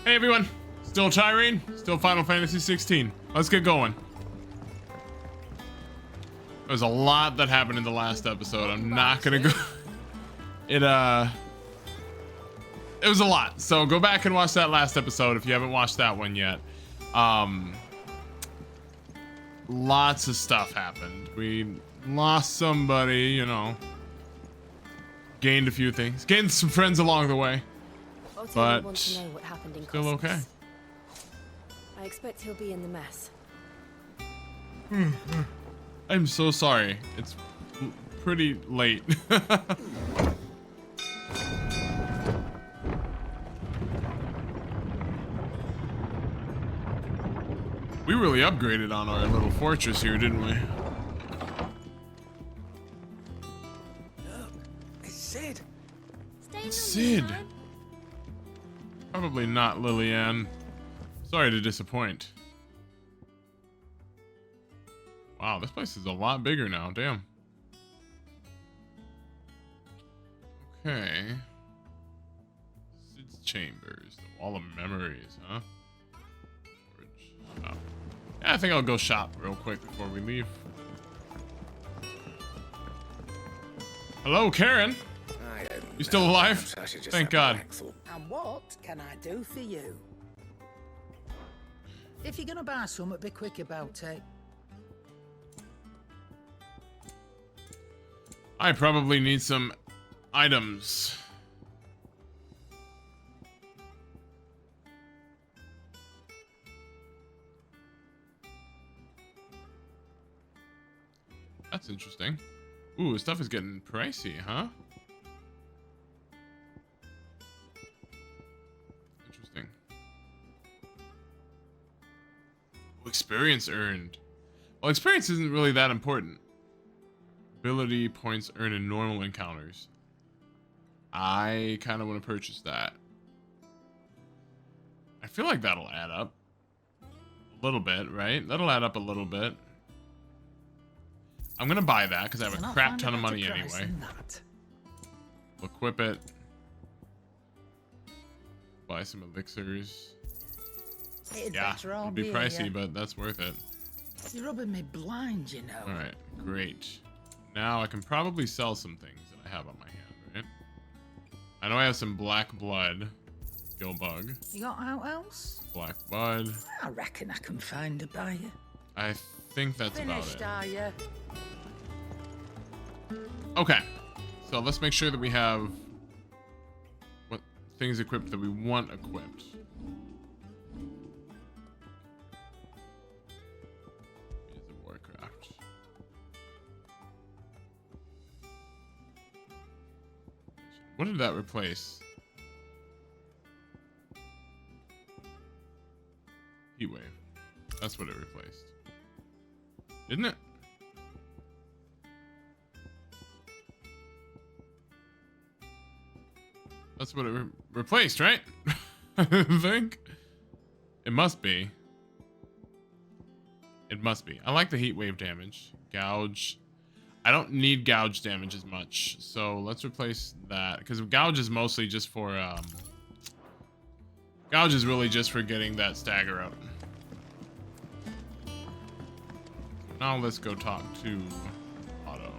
Hey everyone, still Tyrene, still Final Fantasy 16. Let's get going. There's a lot that happened in the last episode. I'm not gonna go. It was a lot. So go back and watch that last episode if you haven't watched that one yet. Lots of stuff happened. We lost somebody, you know. Gained a few things. Gained some friends along the way. But want to know what happened in still okay. I expect he'll be in the mess. I'm so sorry. It's pretty late. We really upgraded on our little fortress here, didn't we? Look, it's Sid. It's Sid. Probably not Lillian. Sorry to disappoint. Wow, this place is a lot bigger now. Damn. Okay. Sid's chambers. The wall of memories, huh? Shop. Yeah, I think I'll go shop real quick before we leave. Hello, Karen. You still alive? Thank God. And what can I do for you? If you're gonna buy something, be quick about it. I probably need some items. That's interesting. Ooh, stuff is getting pricey, huh? Interesting. Experience earned. Well, experience isn't really that important. Ability points earned in normal encounters. I kind of want to purchase that. I feel like that'll add up. A little bit, right? That'll add up a little bit. I'm gonna buy that because I have a crap ton of money anyway. We'll equip it. Buy some elixirs. Yeah, it'll be pricey, but that's worth it. You're rubbing me blind, you know. Alright, great. Now I can probably sell some things that I have on my hand, right? I know I have some black blood. Gill bug. You got out else? Black bud. I reckon I can find a buyer. I think that's Finished, about it. Are you? Okay, so let's make sure that we have what things equipped that we want equipped. Is it Warcraft? What did that replace? Heatwave. That's what it replaced. Didn't it? That's what it replaced, right? I think. It must be. It must be. I like the heat wave damage. Gouge. I don't need gouge damage as much. So let's replace that. Because gouge is mostly just for... Gouge is really just for getting that stagger up. Now let's go talk to Otto.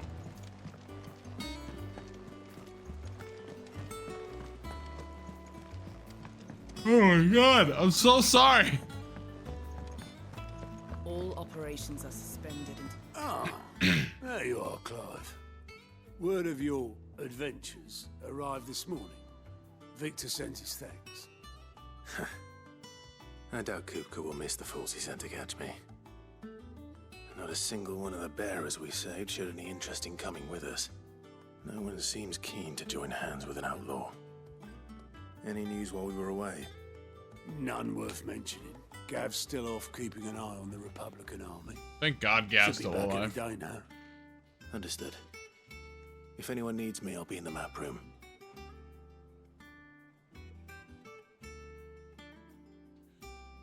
Oh my god, I'm so sorry. All operations are suspended. Ah, there you are, Clive. Word of your adventures arrived this morning. Victor sent his thanks. I doubt Kupka will miss the fools he sent to catch me. Not a single one of the bearers we saved showed any interest in coming with us. No one seems keen to join hands with an outlaw. Any news while we were away? None worth mentioning. Gav's still off keeping an eye on the Republican army. Thank God Gav's Should be still back alive. any day now. Understood. If anyone needs me, I'll be in the map room.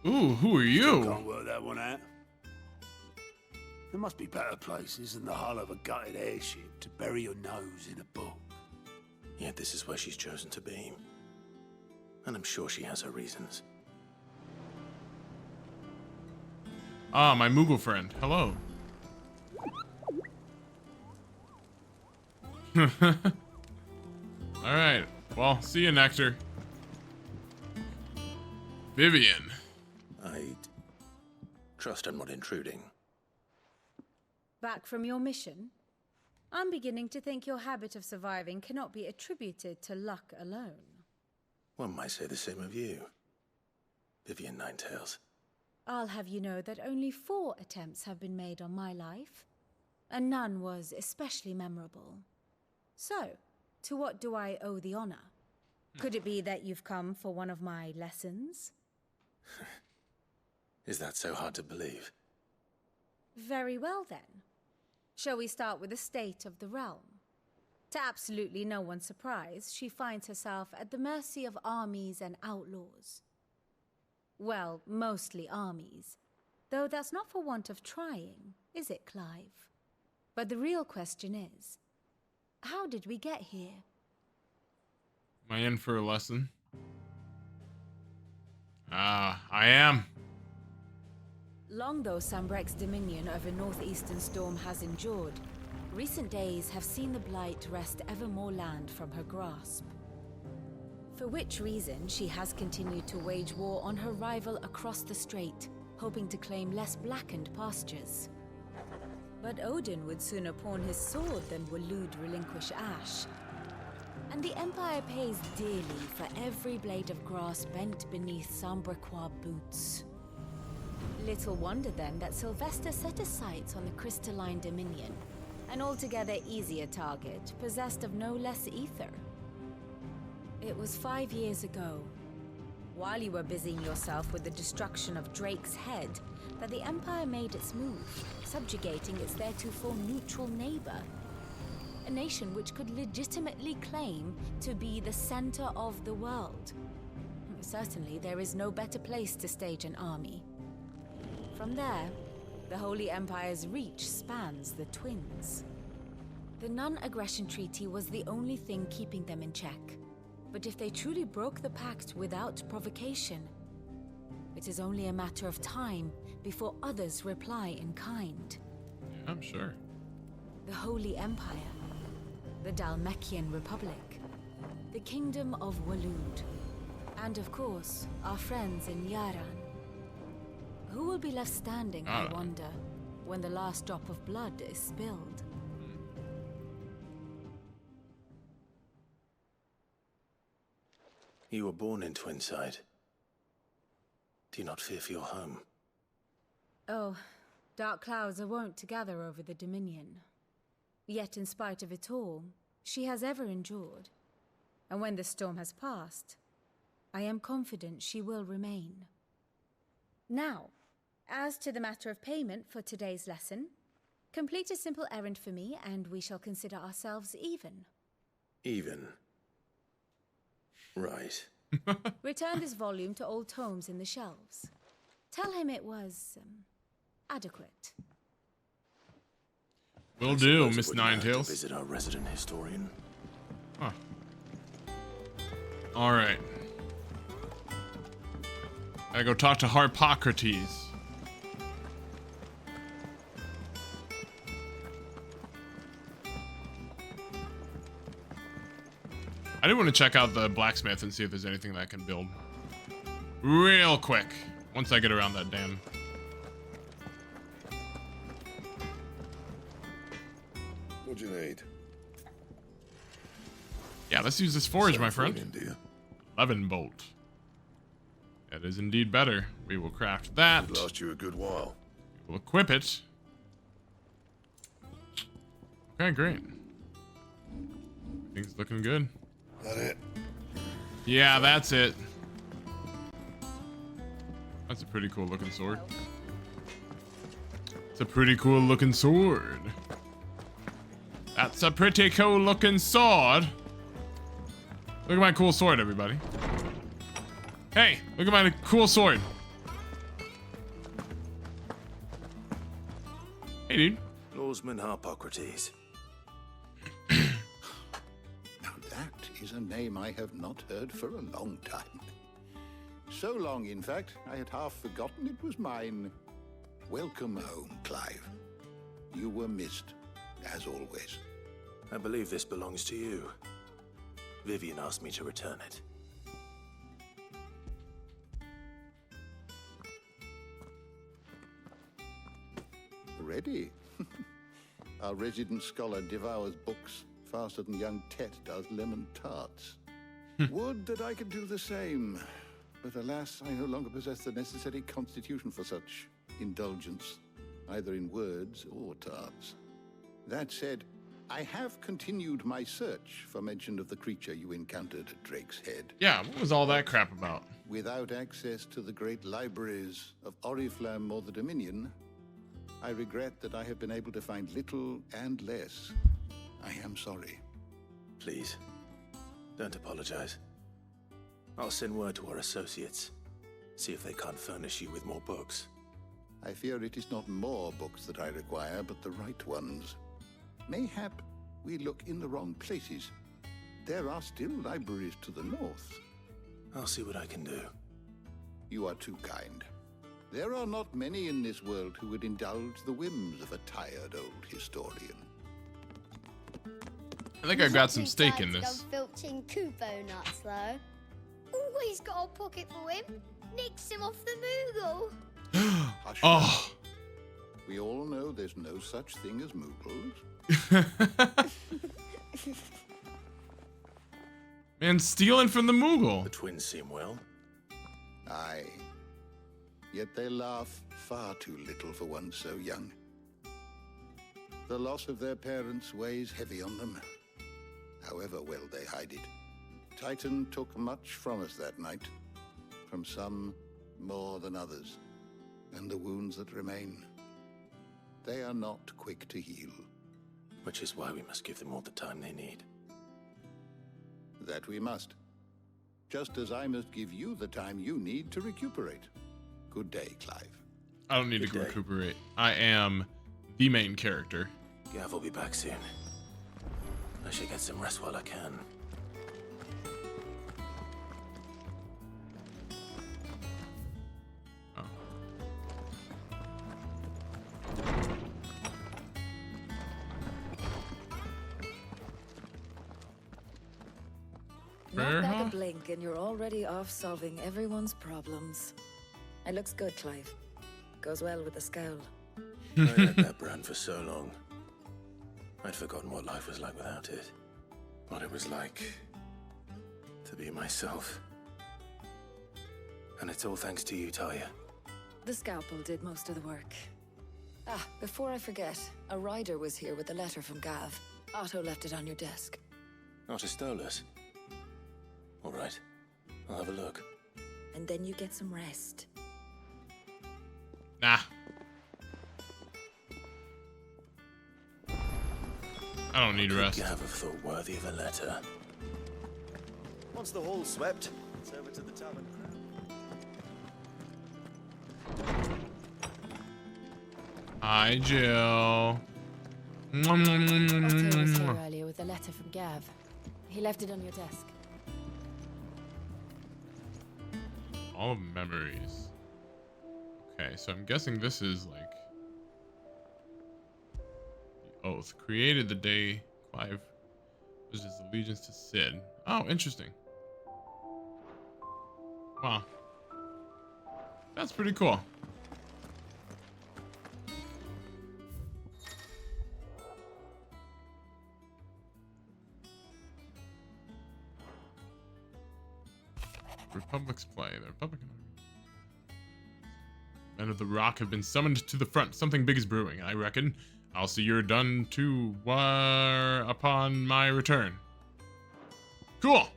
Ooh, who are you? Can't work that one out. There must be better places than the hull of a gutted airship to bury your nose in a book. Yet this is where she's chosen to be. And I'm sure she has her reasons. Ah, my Moogle friend. Hello. Alright. Well, see you, Nectar. Vivian. I trust I'm not intruding. Back from your mission? I'm beginning to think your habit of surviving cannot be attributed to luck alone. One might say the same of you, Vivian Ninetails. I'll have you know that only 4 attempts have been made on my life, and none was especially memorable. So, to what do I owe the honor? Could it be that you've come for one of my lessons? Is that so hard to believe? Very well then. Shall we start with the state of the realm? To absolutely no one's surprise, she finds herself at the mercy of armies and outlaws. Well, mostly armies. Though that's not for want of trying, is it, Clive? But the real question is, how did we get here? Am I in for a lesson? I am. Long though Sambrek's dominion over northeastern Storm has endured, recent days have seen the Blight wrest ever more land from her grasp. For which reason she has continued to wage war on her rival across the strait, hoping to claim less blackened pastures. But Odin would sooner pawn his sword than Waloed relinquish Ash. And the Empire pays dearly for every blade of grass bent beneath Sambrequois boots. Little wonder then that Sylvester set his sights on the crystalline dominion, an altogether easier target, possessed of no less ether. It was 5 years ago, while you were busying yourself with the destruction of Drake's head, that the Empire made its move, subjugating its theretofore neutral neighbor. A nation which could legitimately claim to be the center of the world. Certainly, there is no better place to stage an army. From there, the Holy Empire's reach spans the Twins. The non-aggression treaty was the only thing keeping them in check. But if they truly broke the pact without provocation, it is only a matter of time before others reply in kind. Yeah, I'm sure. The Holy Empire, the Dhalmekian Republic, the Kingdom of Waloed, and of course, our friends in Yaran. Who will be left standing, I wonder, when the last drop of blood is spilled? You were born in Twinside. Do you not fear for your home? Oh, dark clouds are wont to gather over the Dominion. Yet in spite of it all, she has ever endured. And when the storm has passed, I am confident she will remain. Now, as to the matter of payment for today's lesson, complete a simple errand for me and we shall consider ourselves even. Even? Right. Return this volume to old tomes in the shelves. Tell him it was, adequate. Will do, Suppose Miss it wouldn't hurt to Ninetails. visit our resident historian. Huh. Alright. Gotta go talk to Harpocrates. I do want to check out the blacksmith and see if there's anything that I can build. Real quick. Once I get around that damn... What do you need? Yeah, let's use this forge, my friend. India. 11 bolt. That is indeed better. We will craft that. It'll last you a good while. We'll equip it. Okay, great. Things looking good. That it? Yeah, that's it. That's a pretty cool looking sword. It's a pretty cool looking sword. That's a pretty cool looking sword. Look at my cool sword, everybody. Hey, look at my cool sword. Hey, dude. Lawsman Harpocrates. Now that is a name I have not heard for a long time. So long, in fact, I had half forgotten it was mine. Welcome home, Clive. You were missed, as always. I believe this belongs to you. Vivian asked me to return it. Ready? Our resident scholar devours books faster than young Tet does lemon tarts. Would that I could do the same. But alas, I no longer possess the necessary constitution for such indulgence, either in words or tarts. That said, I have continued my search for mention of the creature you encountered at Drake's Head. Yeah, what was all that crap about? Without access to the great libraries of Oriflamme or the Dominion, I regret that I have been able to find little and less. I am sorry. Please, don't apologize. I'll send word to our associates. See if they can't furnish you with more books. I fear it is not more books that I require, but the right ones. Mayhap we look in the wrong places. There are still libraries to the north. I'll see what I can do. You are too kind. There are not many in this world who would indulge the whims of a tired old historian. I think I got some steak in this. Filching Kupo nuts, though. Always got a pocket for him. Nicks him off the Moogle. Hush. Oh. We all know there's no such thing as Moogles. Man, stealing from the Moogle. The twins seem well. Aye. Yet they laugh far too little for one so young. The loss of their parents weighs heavy on them, however well they hide it. Titan took much from us that night, from some more than others, and the wounds that remain, they are not quick to heal. Which is why we must give them all the time they need. That we must. Just as I must give you the time you need to recuperate. Good day, Clive. I don't need to recuperate. I am the main character. Gav will be back soon. I should get some rest while I can. Oh. Not back Huh? a blink and you're already off solving everyone's problems. It looks good, Clive. Goes well with the scowl. I had that brand for so long. I'd forgotten what life was like without it. What it was like to be myself. And it's all thanks to you, Talia. The scalpel did most of the work. Ah, before I forget, a rider was here with a letter from Gav. Otto left it on your desk. Not a Stolas. All right. I'll have a look. And then you get some rest. Nah. I don't need rest. Gav have thought worthy of a letter. Once the hall's swept, it's over to the tavern. Hi, Jill. Otto was here earlier with a letter from Gav. He left it on your desk. All memories. Okay, so I'm guessing this is like the oath created the day Clive was his allegiance to Sid. Oh, interesting. Wow, that's pretty cool. Republic's play. The Republican army. Men of the Rock have been summoned to the front. Something big is brewing, I reckon. I'll see you're done too upon my return. Cool.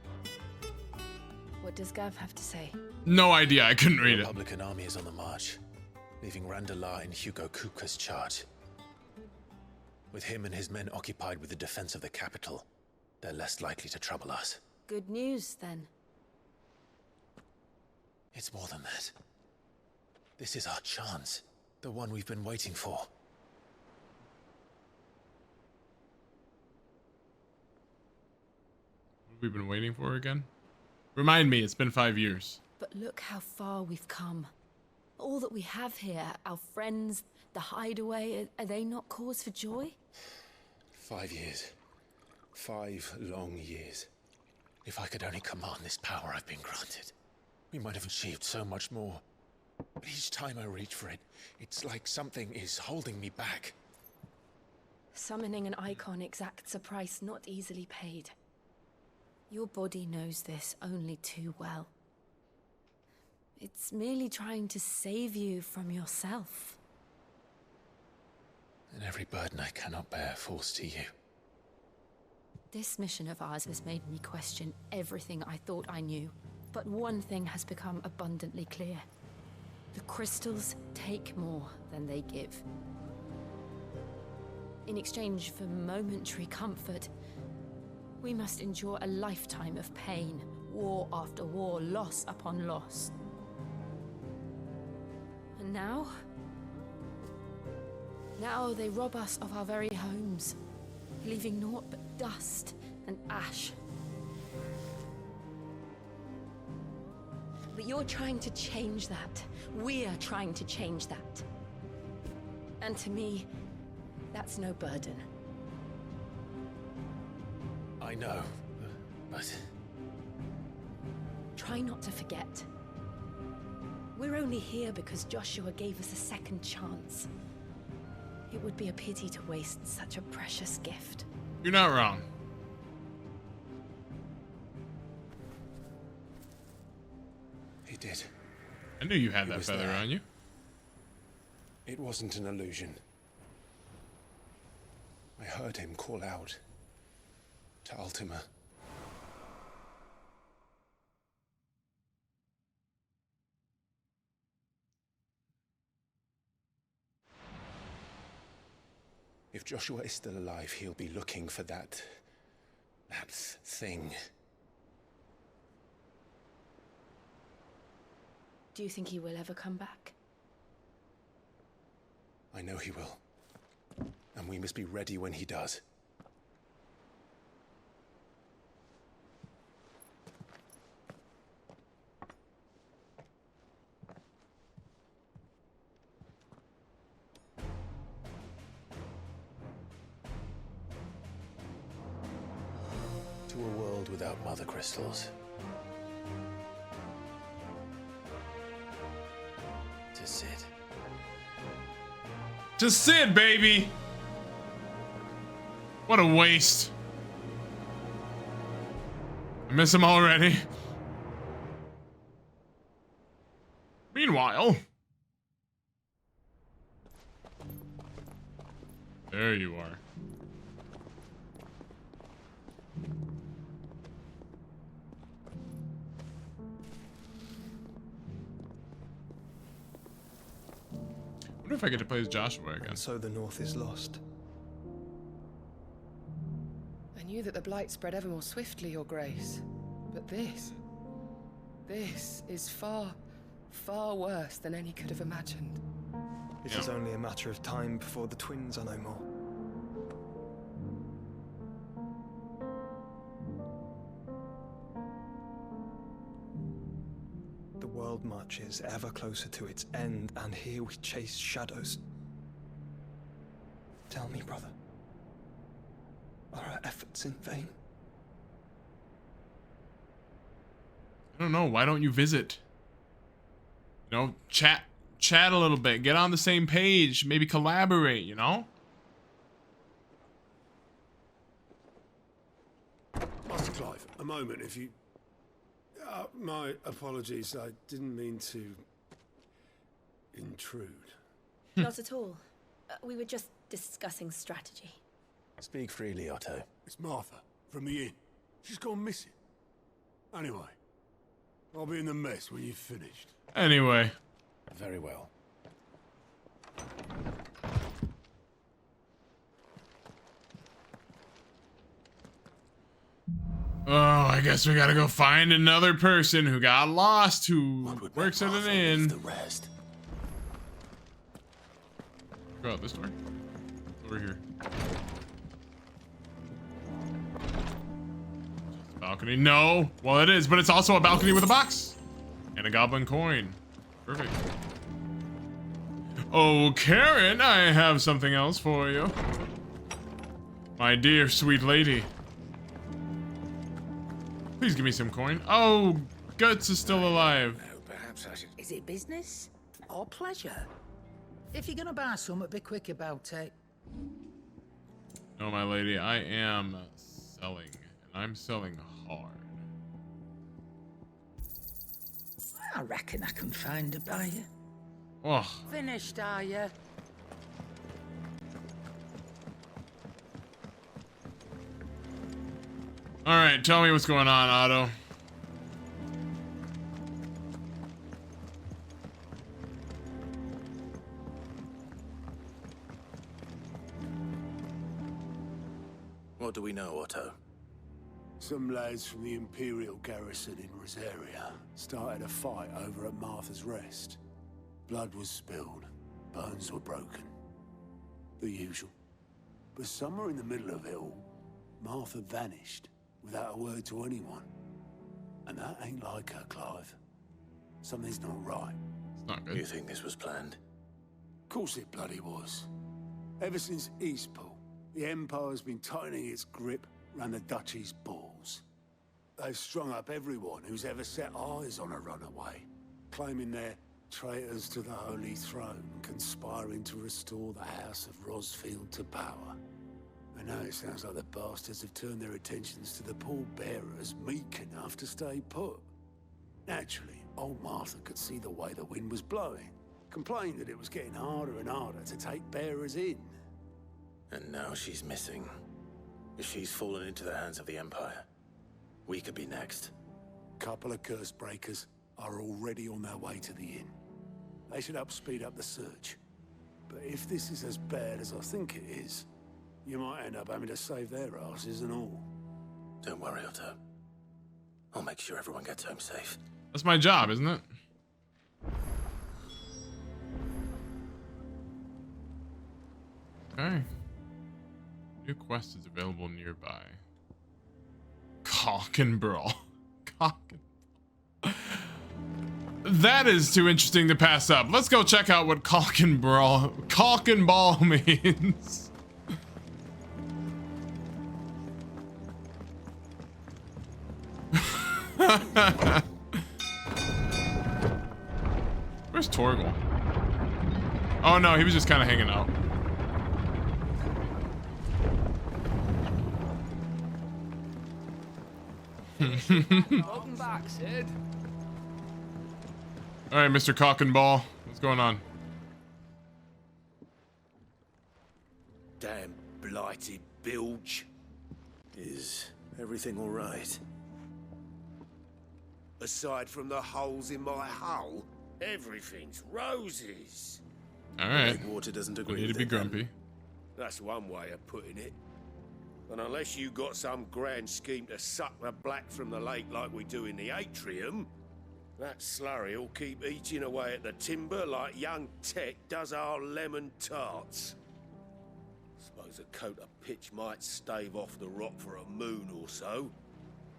What does Gav have to say? No idea. I couldn't read The it. Republican army is on the march, leaving Randalar in Hugo Kupka's charge. With him and his men occupied with the defense of the capital, they're less likely to trouble us. Good news, then. It's more than that. This is our chance. The one we've been waiting for. What have we been waiting for again? Remind me, it's been 5 years. But look how far we've come. All that we have here, our friends, the hideaway, are they not cause for joy? 5 years. 5 long years. If I could only command this power I've been granted, we might have achieved so much more. But each time I reach for it, it's like something is holding me back. Summoning an icon exacts a price not easily paid. Your body knows this only too well. It's merely trying to save you from yourself. And every burden I cannot bear falls to you. This mission of ours has made me question everything I thought I knew. But one thing has become abundantly clear. The crystals take more than they give. In exchange for momentary comfort, we must endure a lifetime of pain, war after war, loss upon loss. And now they rob us of our very homes, leaving naught but dust and ash. But you're trying to change that. We're trying to change that. And to me, that's no burden. I know, but... Try not to forget. We're only here because Joshua gave us a second chance. It would be a pity to waste such a precious gift. You're not wrong. He did. I knew you had He that was feather there. on you. It wasn't an illusion. I heard him call out to Ultima. If Joshua is still alive, he'll be looking for that thing. Do you think he will ever come back? I know he will. And we must be ready when he does. To a world without mother crystals. To Sid. To Sid, baby! What a waste. I miss him already. Meanwhile... There you are. I wonder if I get to play as Joshua again. And so the North is lost. I knew that the Blight spread ever more swiftly, Your Grace. But this is far, far worse than any could have imagined. It is only a matter of time before the twins are no more. The world marches ever closer to its end, and here we chase shadows. Tell me, brother, are our efforts in vain? I don't know. Why don't you visit? You know, chat a little bit. Get on the same page. Maybe collaborate, you know? Master Clive, a moment, if you... my apologies, I didn't mean to... intrude. Not at all. We were just discussing strategy. Speak freely, Otto. It's Martha, from the inn. She's gone missing. Anyway, I'll be in the mess when you've finished. Anyway. Very well. Oh, I guess we gotta go find another person who got lost, who works at an inn. The rest. Go out this door. Over here. Balcony. No. Well, it is, but it's also a balcony with a box. And a goblin coin. Perfect. Oh, Karen, I have something else for you. My dear sweet lady. Please give me some coin. Oh, Guts is still alive. Perhaps I should. Is it business or pleasure? If you're gonna buy something, be quick about it. No, my lady, I am selling, and I'm selling hard. I reckon I can find a buyer. Oh. Finished, are you? All right, tell me what's going on, Otto. What do we know, Otto? Some lads from the Imperial garrison in Rosaria started a fight over at Martha's Rest. Blood was spilled, bones were broken. The usual. But somewhere in the middle of it all, Martha vanished without a word to anyone. And that ain't like her, Clive. Something's not right. It's not good. You think this was planned? Of course it bloody was. Ever since Eastpool, the Empire's been tightening its grip around the Duchy's balls. They've strung up everyone who's ever set eyes on a runaway, claiming they're traitors to the Holy Throne, conspiring to restore the House of Rosfield to power. And now it sounds like the bastards have turned their attentions to the pallbearers meek enough to stay put. Naturally, old Martha could see the way the wind was blowing, complained that it was getting harder and harder to take bearers in. And now she's missing. If she's fallen into the hands of the Empire, we could be next. Couple of curse breakers are already on their way to the inn. They should help speed up the search. But if this is as bad as I think it is, you might end up having to save their asses and all. Don't worry, Otto. I'll make sure everyone gets home safe. That's my job, isn't it? Okay. New quest is available nearby. Cock and brawl. Cock and... That is too interesting to pass up. Let's go check out what cock and brawl, cock and ball means. Where's Torgal? Oh no, he was just kind of hanging out. Welcome back, Sid. All right, Mr. Cock and Ball, what's going on? Damn blighted bilge. Is everything all right? Aside from the holes in my hull, everything's roses. All right. Lakewater doesn't agree. We need to with be it, then. grumpy. That's one way of putting it. And unless you got some grand scheme to suck the black from the lake like we do in the atrium, that slurry will keep eating away at the timber like young Tet does our lemon tarts. Suppose a coat of pitch might stave off the rot for a moon or so.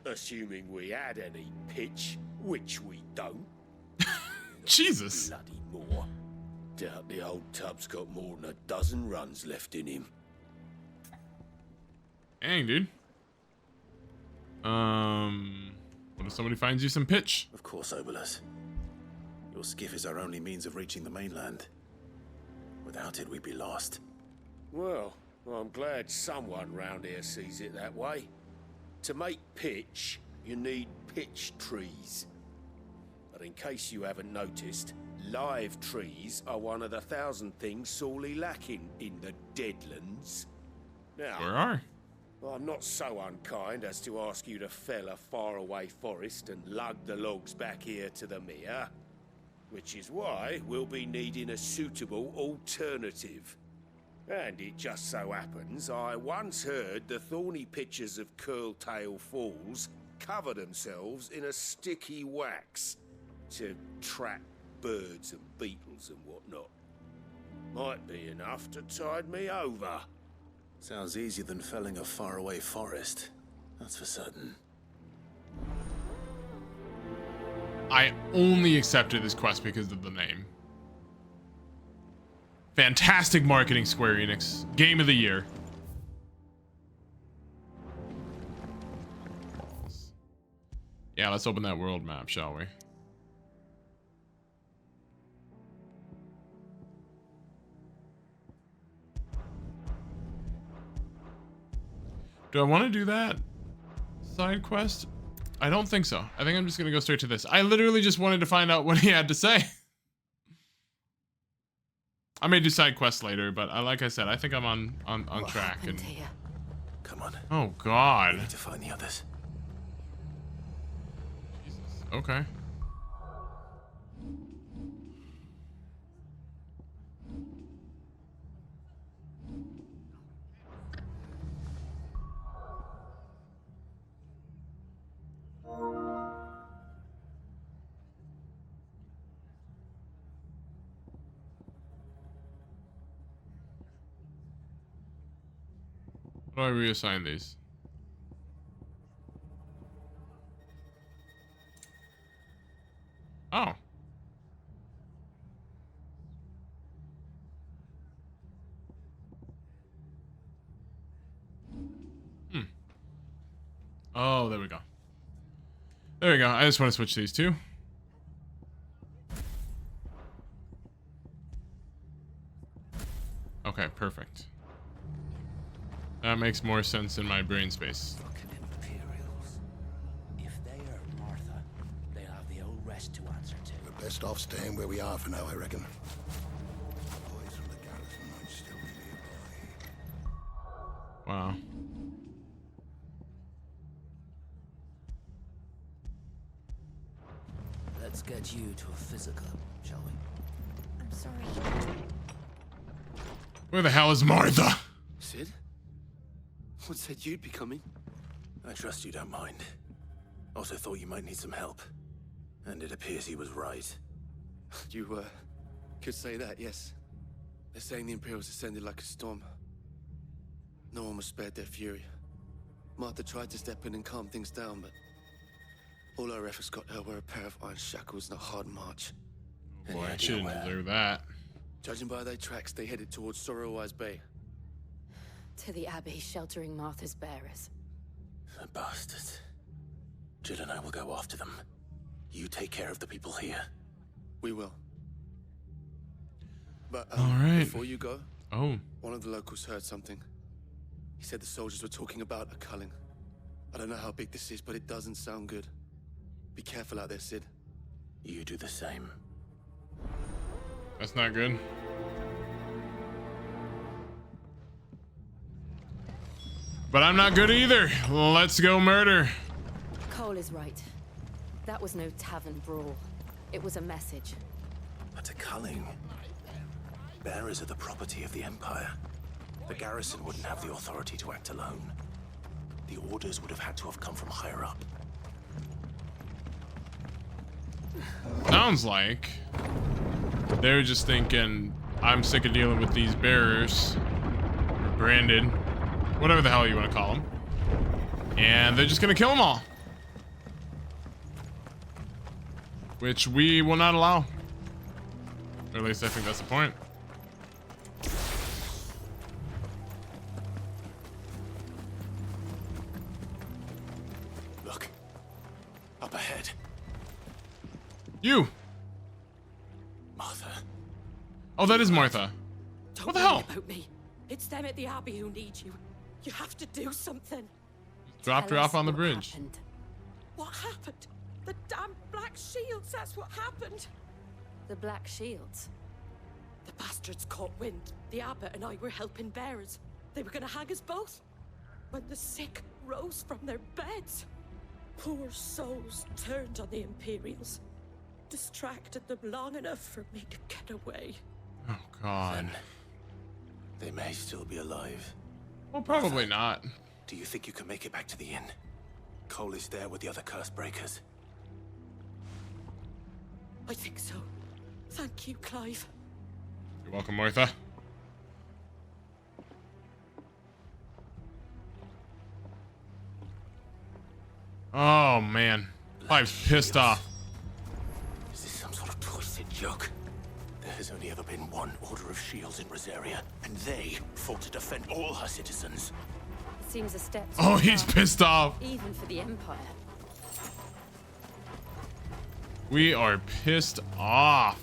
Assuming we had any pitch, which we don't. Jesus. Bloody more. Doubt the old tub's got more than a dozen runs left in him. Dang, dude. What if somebody finds you some pitch? Of course, Obolus. Your skiff is our only means of reaching the mainland. Without it, we'd be lost. Well, I'm glad someone round here sees it that way. To make pitch, you need pitch trees. But in case you haven't noticed, live trees are one of the 1,000 things sorely lacking in the Deadlands. Now, Where are? I'm not so unkind as to ask you to fell a faraway forest and lug the logs back here to the mere, which is why we'll be needing a suitable alternative. And it just so happens I once heard the thorny pitchers of Curltail Falls cover themselves in a sticky wax to trap birds and beetles and whatnot. Might be enough to tide me over. Sounds easier than felling a faraway forest. That's for certain. I only accepted this quest because of the name. Fantastic marketing, Square Enix. Game of the year. Yeah, let's open that world map, shall we? Do I want to do that side quest? I don't think so. I think I'm just going to go straight to this. I literally just wanted to find out what he had to say. I may do side quests later, but like I said, I think I'm on track. And come on. Oh God. We need to find the others. Jesus. Okay. How do I reassign these? Oh. Oh, there we go. There we go. I just want to switch these two. Okay, perfect. That makes more sense in my brain space. Fucking Imperials. If they are Martha, they'll have the old rest to answer to. We're best off staying where we are for now, I reckon. Boys from the garrison might still be nearby. Wow. Let's get you to a physical, shall we? I'm sorry. Where the hell is Martha? Sid? What said you'd be coming? I trust you don't mind. Also thought you might need some help. And it appears he was right. You, could say that, yes. They're saying the Imperials descended like a storm. No one was spared their fury. Martha tried to step in and calm things down, but all our efforts got her were a pair of iron shackles and a hard march. Boy, I shouldn't deserve that. Judging by their tracks, they headed towards Sorrowwise Bay. To the Abbey, sheltering Martha's bearers. The bastards. Jill and I will go after them. You take care of the people here. We will. But, all right. Before you go, one of the locals heard something. He said the soldiers were talking about a culling. I don't know how big this is, but it doesn't sound good. Be careful out there, Sid. You do the same. That's not good. But I'm not good either. Let's go murder. Cole is right. That was no tavern brawl. It was a message. But a culling. Bearers are the property of the Empire. The garrison wouldn't have the authority to act alone. The orders would have had to have come from higher up. Sounds like they're just thinking, I'm sick of dealing with these bearers. Or branded. Whatever the hell you want to call them. And they're just going to kill them all. Which we will not allow. Or at least I think that's the point. Look. Up ahead. You! Martha. Oh, that is Martha. What the hell? About me. It's them at the Abbey who need you. You have to do something. Dropped her off on the bridge. What happened? The damn Black Shields, that's what happened. The Black Shields? The bastards caught wind. The Abbot and I were helping bearers. They were gonna hang us both. When the sick rose from their beds. Poor souls turned on the Imperials. Distracted them long enough for me to get away. Oh, God. Then they may still be alive. Well, probably not. Do you think you can make it back to the inn? Cole is there with the other curse breakers. I think so. Thank you, Clive. You're welcome, Martha. Oh, man. Clive's pissed off. Is this some sort of twisted joke? There has only ever been one Order of Shields in Rosaria, and they fought to defend all her citizens. Seems a step too Oh, he's far, pissed off. even for the Empire. We are pissed off.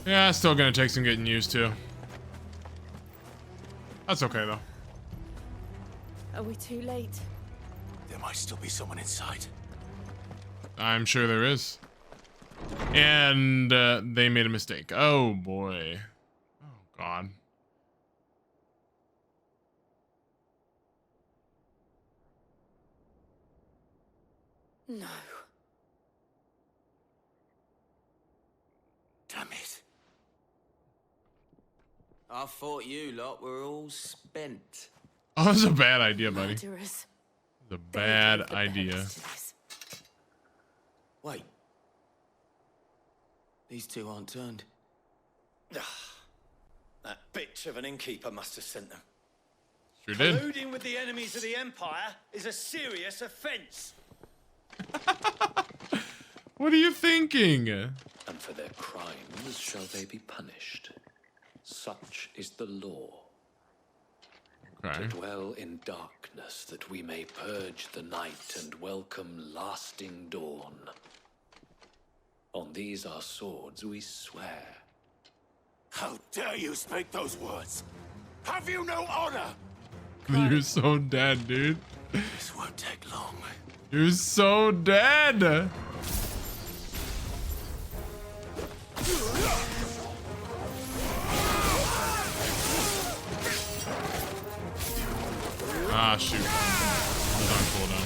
Yeah, still gonna take some getting used to. That's okay though. Are we too late? There might still be someone inside. I'm sure there is. And they made a mistake. Oh boy. Oh god. No. Damn it. I thought you lot were all spent. Oh, that's a bad idea, buddy. Murderers. It's a bad idea. Wait. These two aren't turned. That bitch of an innkeeper must have sent them. Sure did. Colluding with the enemies of the Empire is a serious offense. What are you thinking? And for their crimes shall they be punished. Such is the law. Okay. To dwell in darkness that we may purge the night and welcome lasting dawn. On these our swords we swear. How dare you speak those words? Have you no honor? You're so dead, dude. This won't take long. You're so dead. Ah, shoot. I was on cooldown.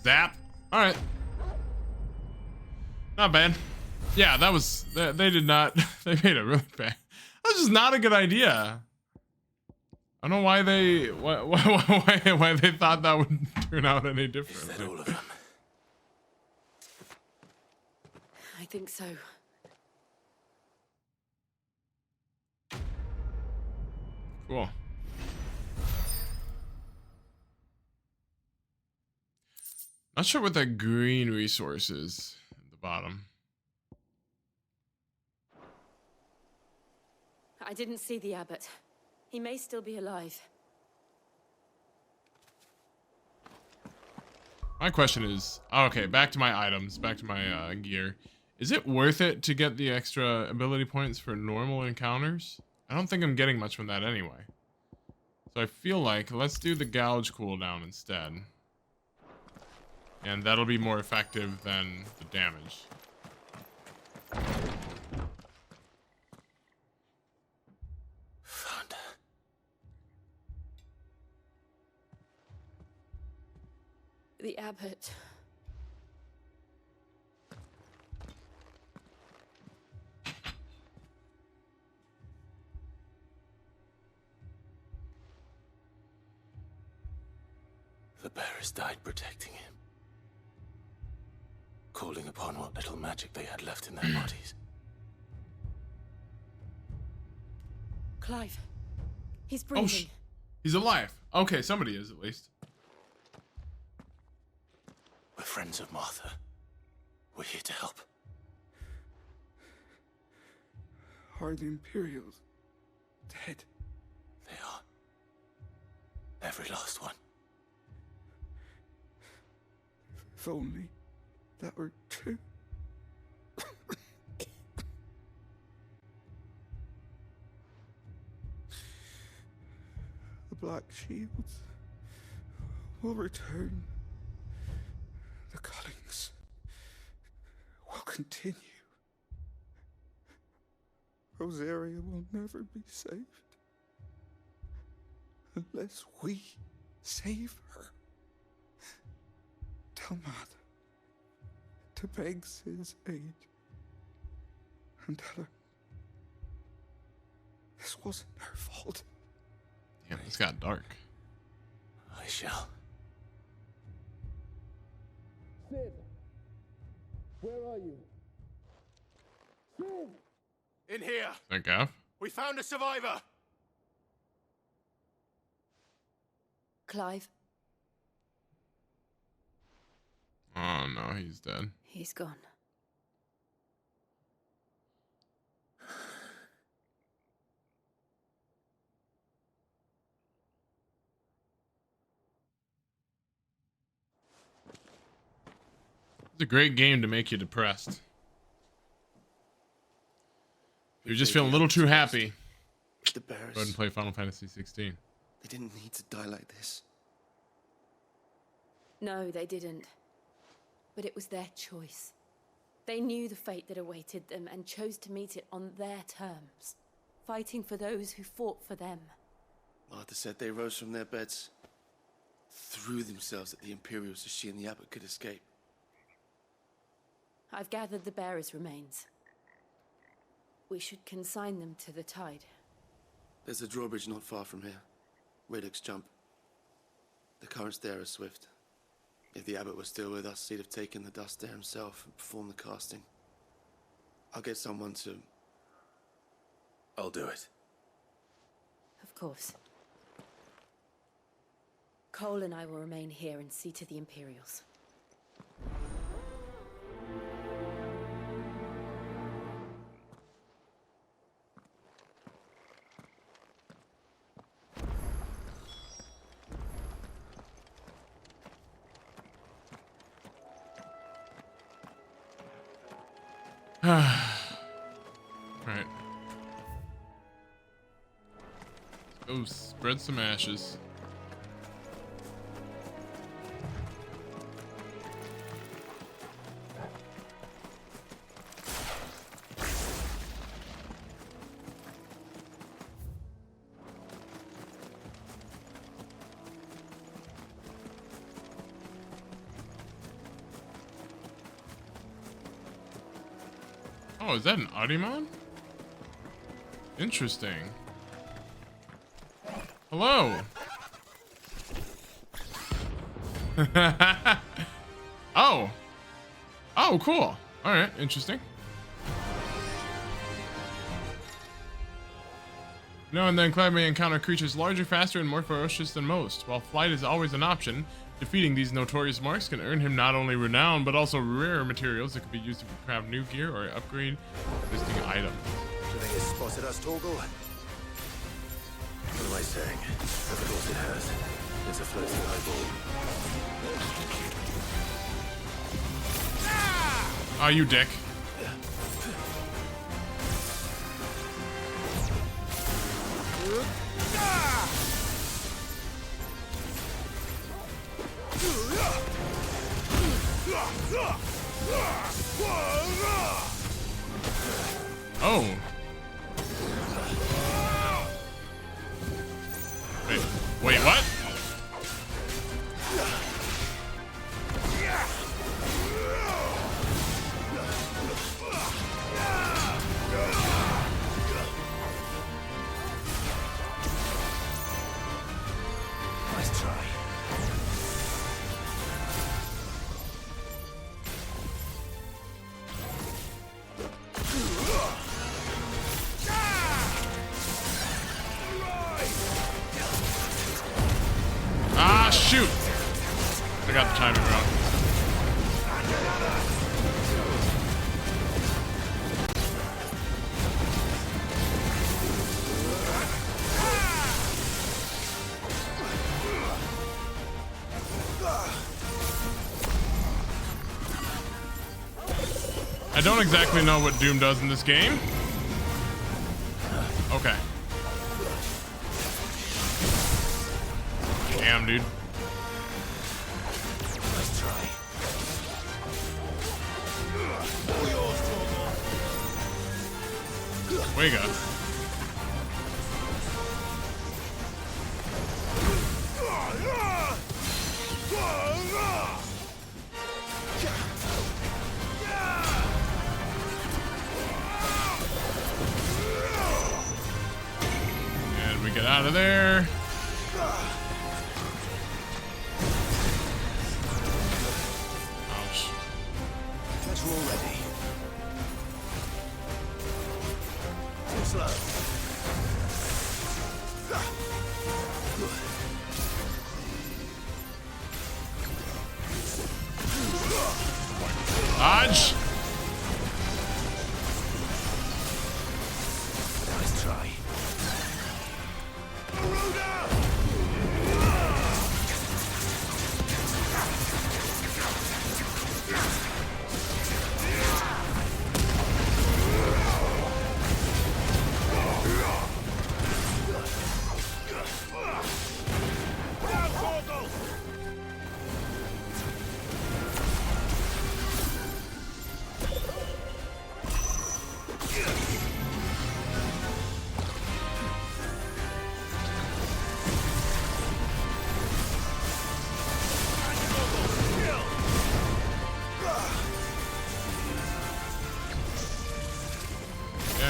Zap. All right. Not bad. Yeah, that was. They did not. They made it really bad. That was just not a good idea. I don't know why they why they thought that would turn out any different. Is that all of them? I think so. Cool. Not sure what that green resource is at the bottom. I didn't see the abbot. He may still be alive. My question is, okay, back to my items, back to my gear. Is it worth it to get the extra ability points for normal encounters? I don't think I'm getting much from that anyway. So I feel like let's do the gouge cooldown instead. And that'll be more effective than the damage. Found her. The abbot. The bearers died protecting him. Calling upon what little magic they had left in their bodies. Clive. He's breathing. Oh, he's alive. Okay, somebody is at least. We're friends of Martha. We're here to help. Are the Imperials dead? They are. Every last one. If only that were true. The Black Shields will return. The cuttings will continue. Rosaria will never be saved unless we save her. Tell Matt to beg Sid's aid and tell her this wasn't her fault. Yeah, it's got dark. I shall. Sid! Where are you? Sid! In here! Thank God. We found a survivor! Clive, Oh no, he's dead. he's gone. It's a great game to make you depressed. You're just feeling a little too happy. The Go bears. ahead and play Final Fantasy 16. They didn't need to die like this. No, they didn't. But it was their choice. They knew the fate that awaited them and chose to meet it on their terms, fighting for those who fought for them. Martha said they rose from their beds, threw themselves at the Imperials so she and the Abbot could escape. I've gathered the bearers' remains. We should consign them to the tide. There's a drawbridge not far from here. Radix jump. The currents there are swift. If the Abbot was still with us, he'd have taken the dust there himself and performed the casting. I'll get someone to... I'll do it. Of course. Cole and I will remain here and see to the Imperials. Alright. Go spread some ashes. Oh, is that an Audimon? Interesting. Hello. Oh. Oh, cool. All right, interesting. No, and then Clive may encounter creatures larger, faster, and more ferocious than most. While flight is always an option, defeating these notorious marks can earn him not only renown, but also rare materials that can be used to craft new gear or upgrade existing items. Do you think it's spotted us, Torgal? What am I saying? Of course it has. It's a floating eyeball. Oh, you dick. Oh. Wait, what? Nice try. Ah, shoot! I got the timing wrong. I don't exactly know what Doom does in this game. Okay. Damn, dude. Nice try. Wega. And we get out of there. Ouch. Catch roll ready. Too slow. Dodge. Nice try.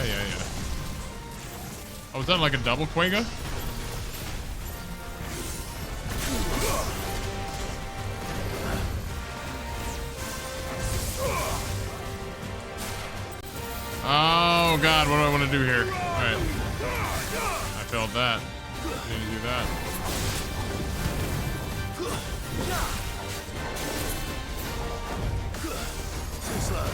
Yeah. Oh, was that like a double Quega? Oh god, what do I want to do here? Alright. I failed that. I need to do that. Too slow.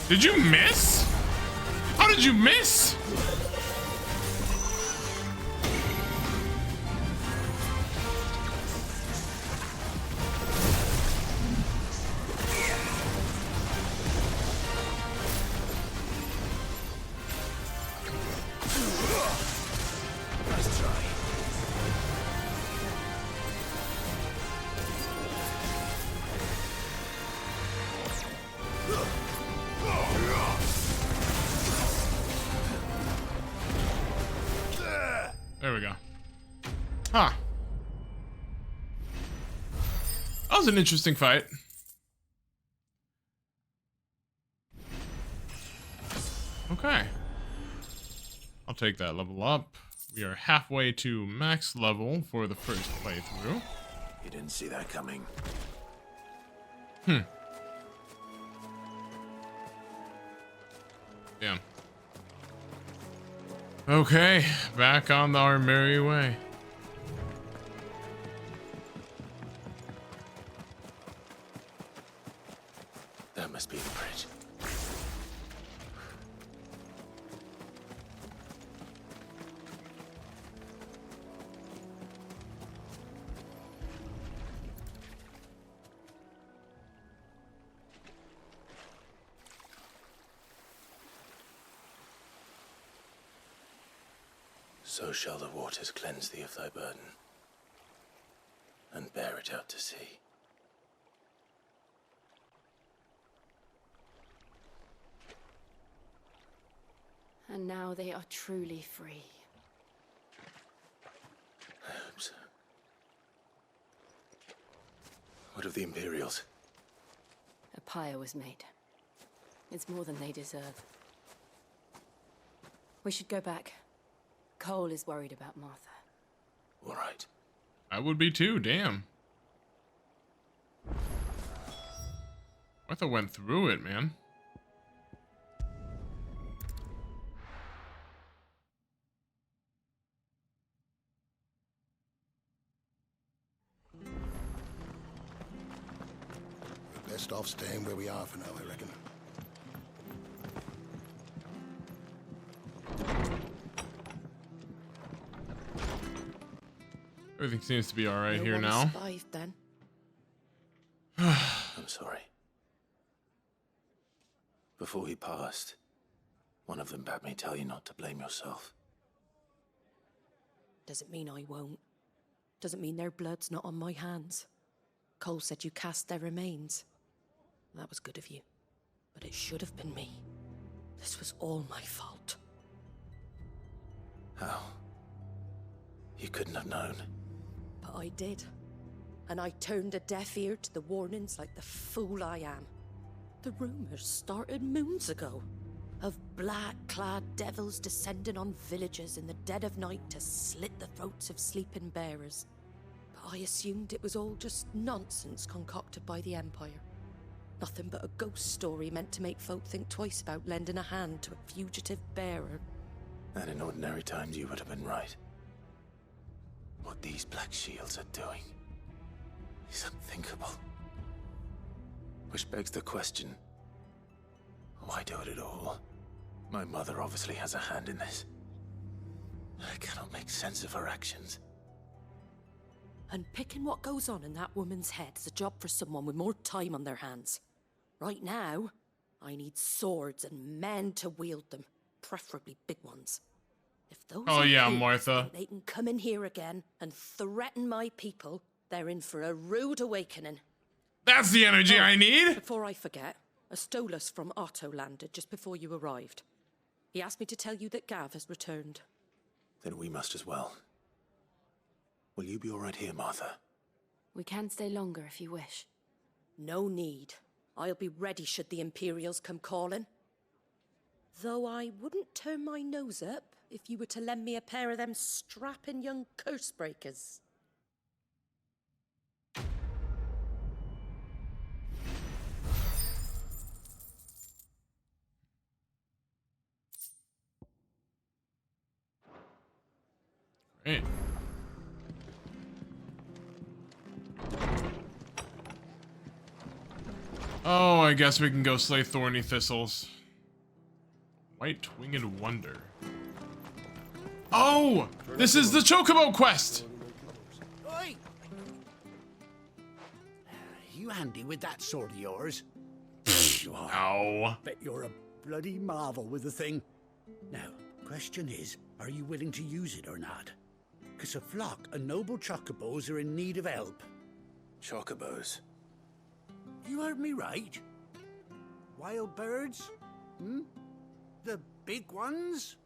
Did you miss? How did you miss? Nice try. There we go. Huh. That was an interesting fight. Okay. I'll take that level up. We are halfway to max level for the first playthrough. You didn't see that coming. Damn. Okay, back on our merry way. That must be the bridge. So shall the waters cleanse thee of thy burden, and bear it out to sea. And now they are truly free. I hope so. What of the Imperials? A pyre was made. It's more than they deserve. We should go back. Cole is worried about Martha. All right. I would be too, damn. Martha went through it, man. We're best off staying where we are for now, I reckon. Everything seems to be alright No here one now. survived then. I'm sorry. Before he passed, one of them bade me tell you not to blame yourself. Doesn't mean I won't. Doesn't mean their blood's not on my hands. Cole said you cast their remains. That was good of you. But it should have been me. This was all my fault. How? You couldn't have known. But I did. And I turned a deaf ear to the warnings like the fool I am. The rumors started moons ago. Of black-clad devils descending on villages in the dead of night to slit the throats of sleeping bearers. But I assumed it was all just nonsense concocted by the Empire. Nothing but a ghost story meant to make folk think twice about lending a hand to a fugitive bearer. And in ordinary times, you would have been right. What these Black Shields are doing is unthinkable. Which begs the question, why do it at all? My mother obviously has a hand in this. I cannot make sense of her actions. Unpicking what goes on in that woman's head is a job for someone with more time on their hands. Right now, I need swords and men to wield them, preferably big ones. If those Oh yeah, Imperials Martha. think they can come in here again and threaten my people, they're in for a rude awakening. That's the energy I need. Before I forget, a Stolas from Otto landed just before you arrived. He asked me to tell you that Gav has returned. Then we must as well. Will you be all right here, Martha? We can stay longer if you wish. No need. I'll be ready should the Imperials come calling. Though I wouldn't turn my nose up if you were to lend me a pair of them strapping young curse breakers. Great. Oh, I guess we can go slay thorny thistles. White Winged Wonder. Oh! This is the Chocobo quest! Oi! You handy with that sword of yours? You are. Ow. Bet you're a bloody marvel with the thing. Now, question is, are you willing to use it or not? Because a flock of noble chocobos are in need of help. Chocobos? You heard me right. Wild birds? Hmm? The big ones?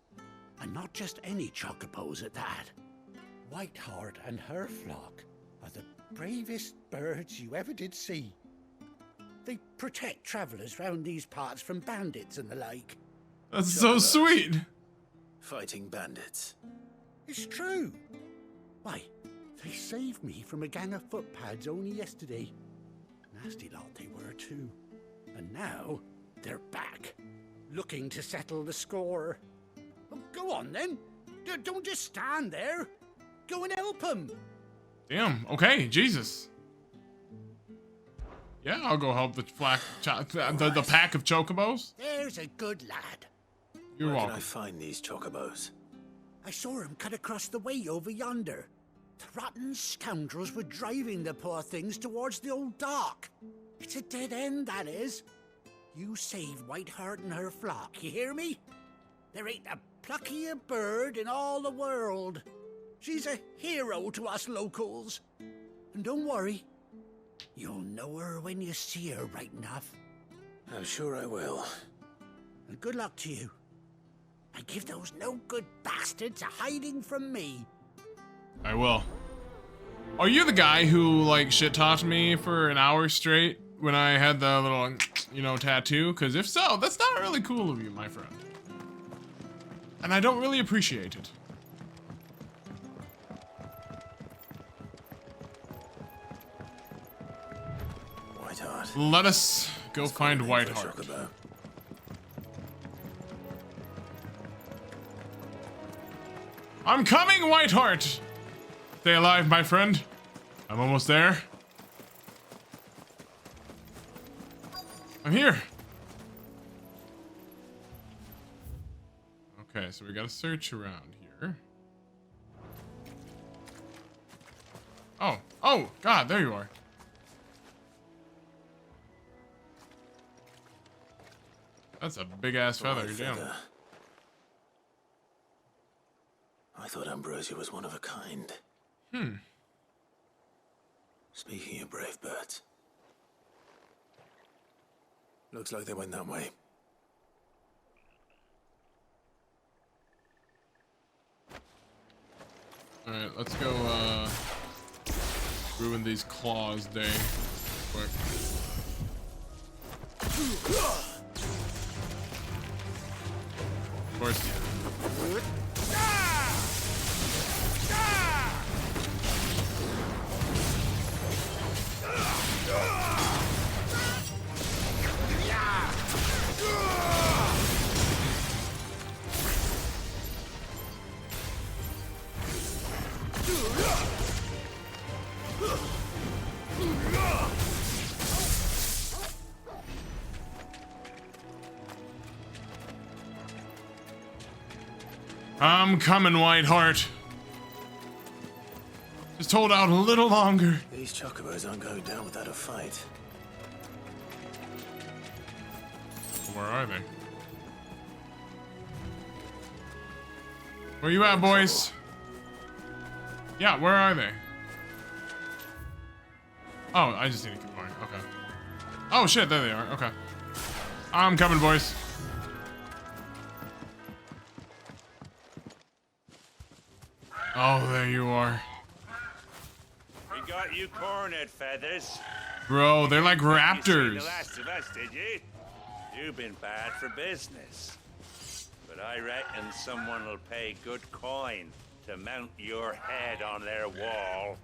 And not just any chocobos at that. Whiteheart and her flock are the bravest birds you ever did see. They protect travellers round these parts from bandits and the like. That's so sweet. Fighting bandits. It's true. Why, they saved me from a gang of footpads only yesterday. Nasty lot they were too. And now, they're back, looking to settle the score. Well, go on then. Don't just stand there. Go and help them. Damn, okay, Jesus. Yeah, I'll go help the the pack of chocobos. There's a good lad. You're Where welcome. can I find these chocobos? I saw him cut across the way over yonder. The rotten scoundrels were driving the poor things towards the old dock. It's a dead end, that is. You save Whiteheart and her flock, you hear me? There ain't a pluckier bird in all the world. She's a hero to us locals. And don't worry, you'll know her when you see her right enough. I'm sure I will. And good luck to you. And give those no-good bastards a hiding from me. I will. Are you the guy who, like, shit-talked me for an hour straight when I had the little, you know, tattoo? Because if so, that's not really cool of you, my friend. And I don't really appreciate it. Whiteheart. Let us go find Whiteheart. I'm coming, Whiteheart! Stay alive, my friend. I'm almost there. I'm here. Okay, so we gotta search around here. Oh, oh, God, there you are. That's a big ass feather. Damn. I thought Ambrosia was one of a kind. Hmm. Speaking of brave birds, looks like they went that way. All right, let's go. Ruin these claws day. Quick. Of course. I'm coming, Whiteheart. Just hold out a little longer. These chocobos aren't going down without a fight. Where are they? Where you at, boys? Yeah, where are they? Oh, I just need to keep going. Okay. Oh shit, there they are. Okay. I'm coming, boys. Oh, there you are. We got you cornered, Feathers. Bro, they're like You seen raptors. the last of us, did you? You've been bad for business. But I reckon someone will pay good coin to mount your head on their wall.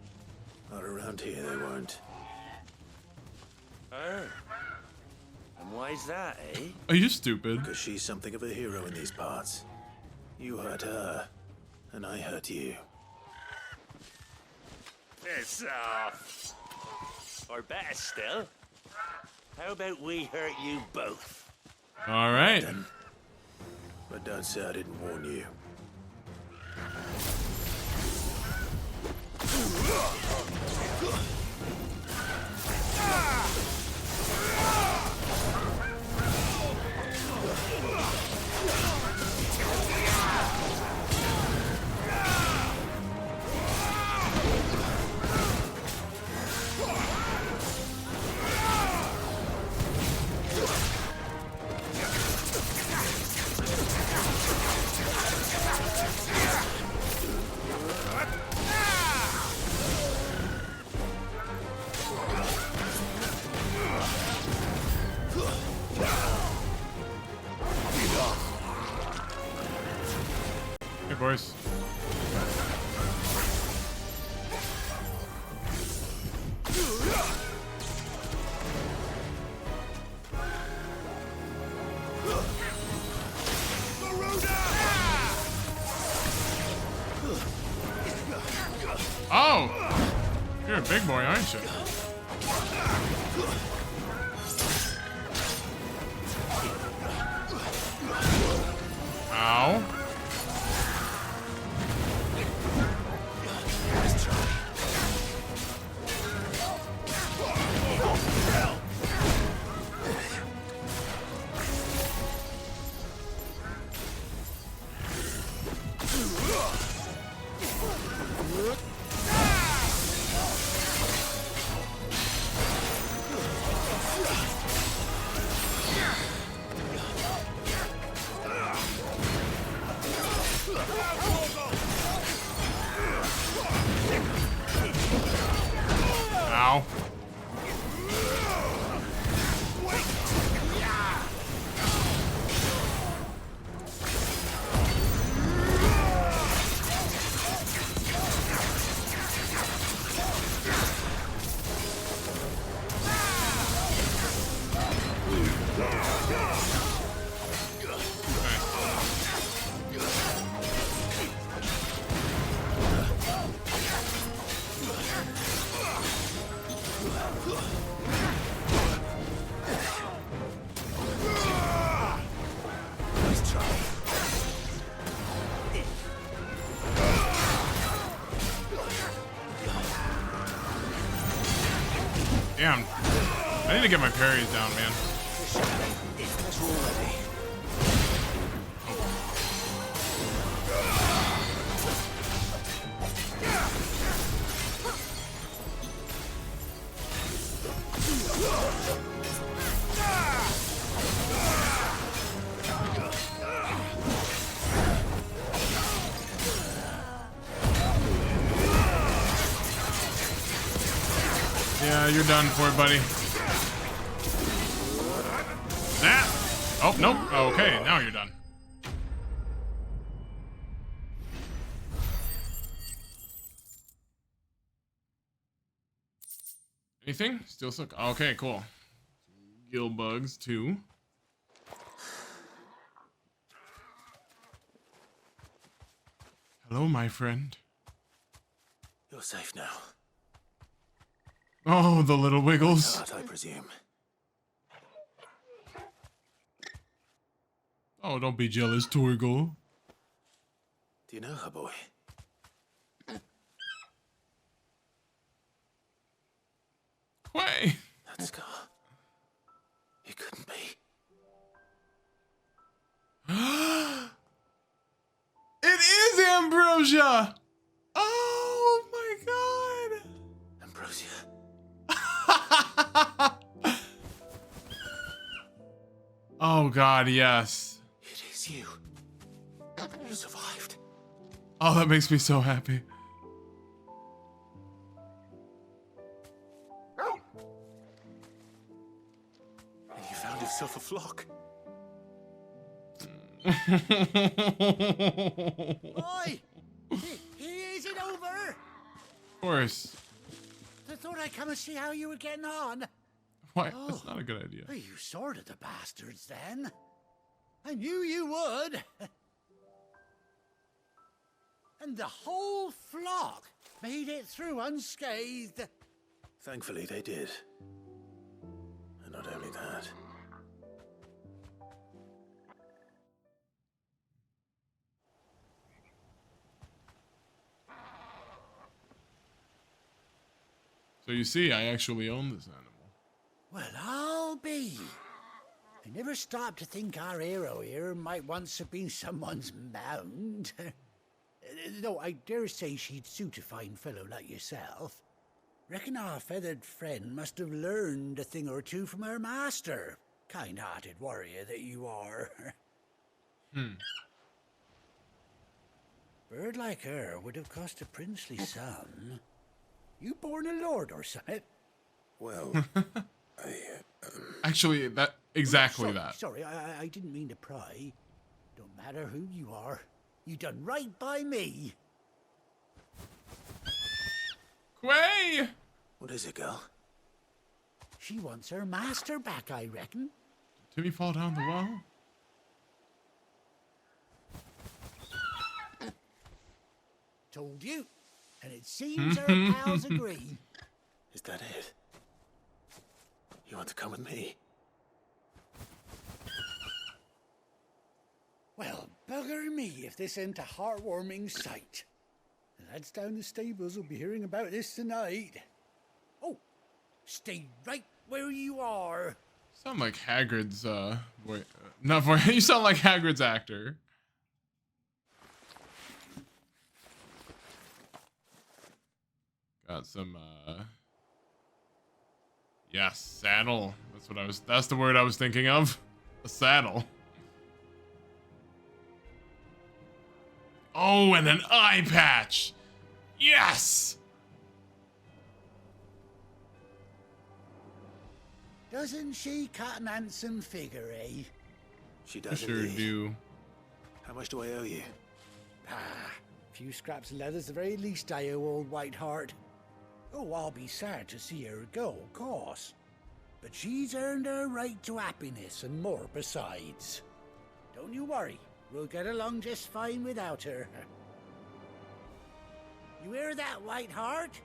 Not around here, they won't. Oh. And why's that, eh? Are you stupid? Because she's something of a hero in these parts. You hurt her, and I hurt you. Piss off. Or better still, how about we hurt you both? All right. But don't say I didn't warn you. Hey, boys. Oh! You're a big boy, aren't you? Ow. Ow. need to get my parries down, man. It's better already. Yeah, you're done for it, buddy. Nah. Oh, nope. Okay, now you're done. Anything? Still stuck. Okay, cool. Gill bugs, too. Hello, my friend. You're safe now. Oh, the little wiggles. Heart, I presume. Oh, don't be jealous, Torgal. Do you know her, boy? Quay. That scar. It couldn't be. It is Ambrosia! Oh my god! Ambrosia. Oh god, yes. It is you. You survived. Oh, that makes me so happy. And you found yourself a flock. Oi! Is it over? Of course. I thought I'd come and see how you were getting on. Why? That's not a good idea. Well, you sorted the bastards then. I knew you would. And the whole flock made it through unscathed. Thankfully, they did. And not only that. So you see, I actually own this animal. Well, I'll be. I never stopped to think our hero here might once have been someone's mount. Though I dare say she'd suit a fine fellow like yourself. Reckon our feathered friend must have learned a thing or two from her master. Kind-hearted warrior that you are. Bird like her would have cost a princely sum. You born a lord or something? Well, Actually, that exactly that. Sorry, I didn't mean to pry. Don't matter who you are. You done right by me. Quay! What is it, girl? She wants her master back, I reckon. Did Timmy fall down the well? Told you. And it seems her pals agree. Is that it? You want to come with me? Well, bugger me if this ain't a heartwarming sight. The lads down the stables will be hearing about this tonight. Oh, stay right where you are. Sound like Hagrid's, voice. Not voice. You sound like Hagrid's actor. Got some, yeah, saddle. That's the word I was thinking of. A saddle. Oh, and an eye patch. Yes! Doesn't she cut an handsome figure, eh? She does Sure indeed. do. How much do I owe you? A few scraps of leather's the very least I owe old Whiteheart. Oh, I'll be sad to see her go, of course. But she's earned her right to happiness and more besides. Don't you worry, we'll get along just fine without her. You hear that, Whiteheart?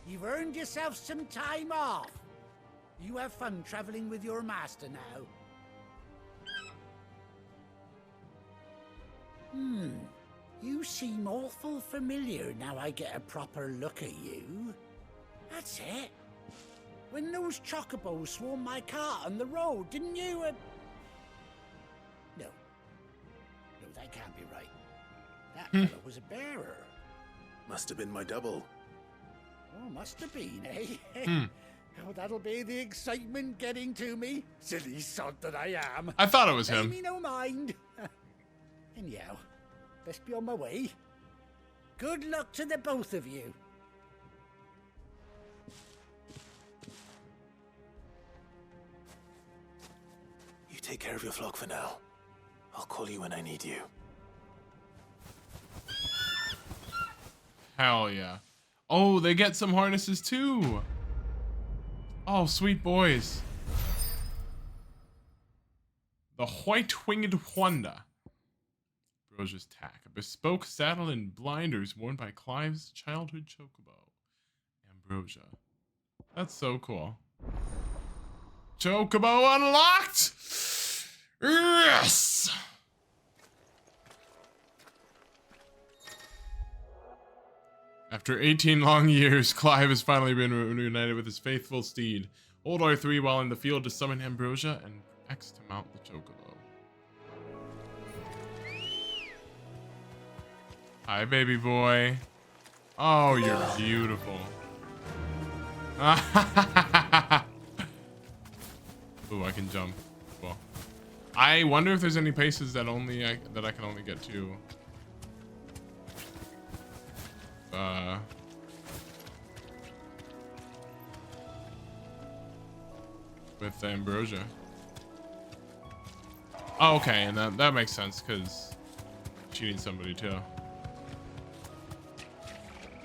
You've earned yourself some time off. You have fun traveling with your master now. You seem awful familiar now I get a proper look at you. That's it. when those chocobos swarmed my car on the road, didn't you? No. No, that can't be right. That fellow was a bearer. Must have been my double. Oh, must have been, eh? Oh, that'll be the excitement getting to me. Silly sod that I am. I thought it was Pay him. me no mind. Anyhow, best be on my way. Good luck to the both of you. You take care of your flock for now. I'll call you when I need you. Hell yeah. Oh, they get some harnesses too. Oh, sweet boys. The White-Winged Wanda. Ambrosia's Tack. A bespoke saddle and blinders worn by Clive's childhood chocobo. Ambrosia. That's so cool. Chocobo unlocked! Yes! After 18 long years, Clive has finally been reunited with his faithful steed. Old R3 while in the field to summon Ambrosia and X to mount the chocobo. Hi, baby boy. Oh, you're beautiful. Ooh, I can jump. Cool. I wonder if there's any places that that I can only get to. With Ambrosia. Oh, okay, and that makes sense because she needs somebody too.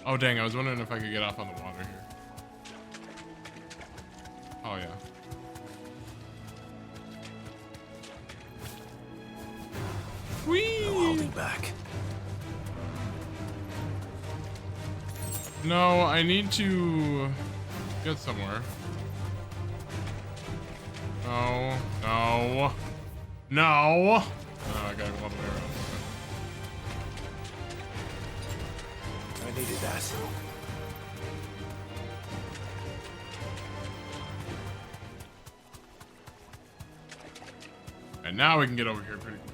Oh dang, I was wondering if I could get off on the water here. Oh yeah. Whee! No holding back. No, I need to get somewhere. No, no, no. Oh, I gotta go all the way around. I needed that. And now we can get over here pretty quick.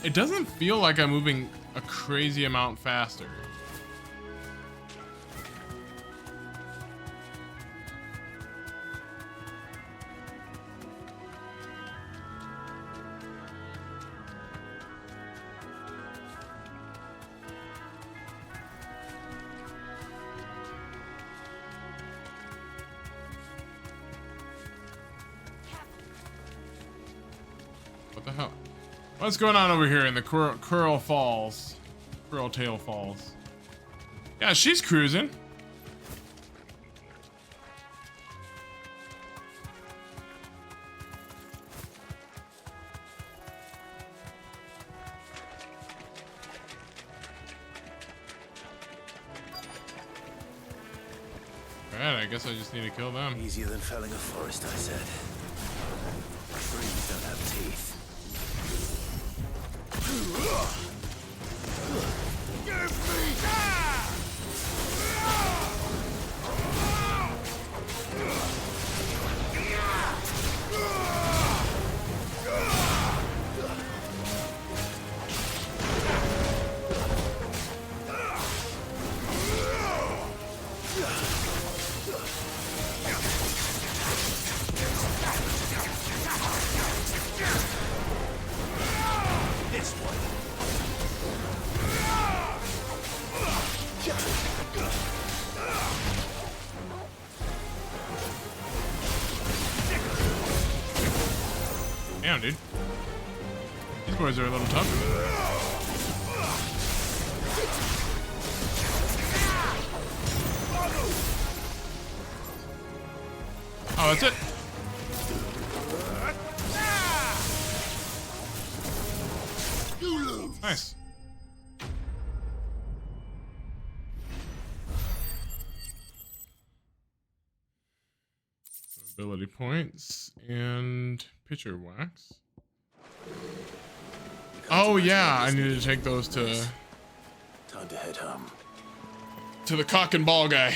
It doesn't feel like I'm moving a crazy amount faster. What the hell? What's going on over here in the Curl Falls? Curl Tail Falls. Yeah, she's cruising. Alright, I guess I just need to kill them. Easier than felling a forest, I said. Trees don't have teeth. This one. Damn, dude. These boys are a little tough. Oh, that's it. Nice. Ability points and pitcher wax. Oh yeah, I need to take those to. Time to head home. to the cock and ball guy.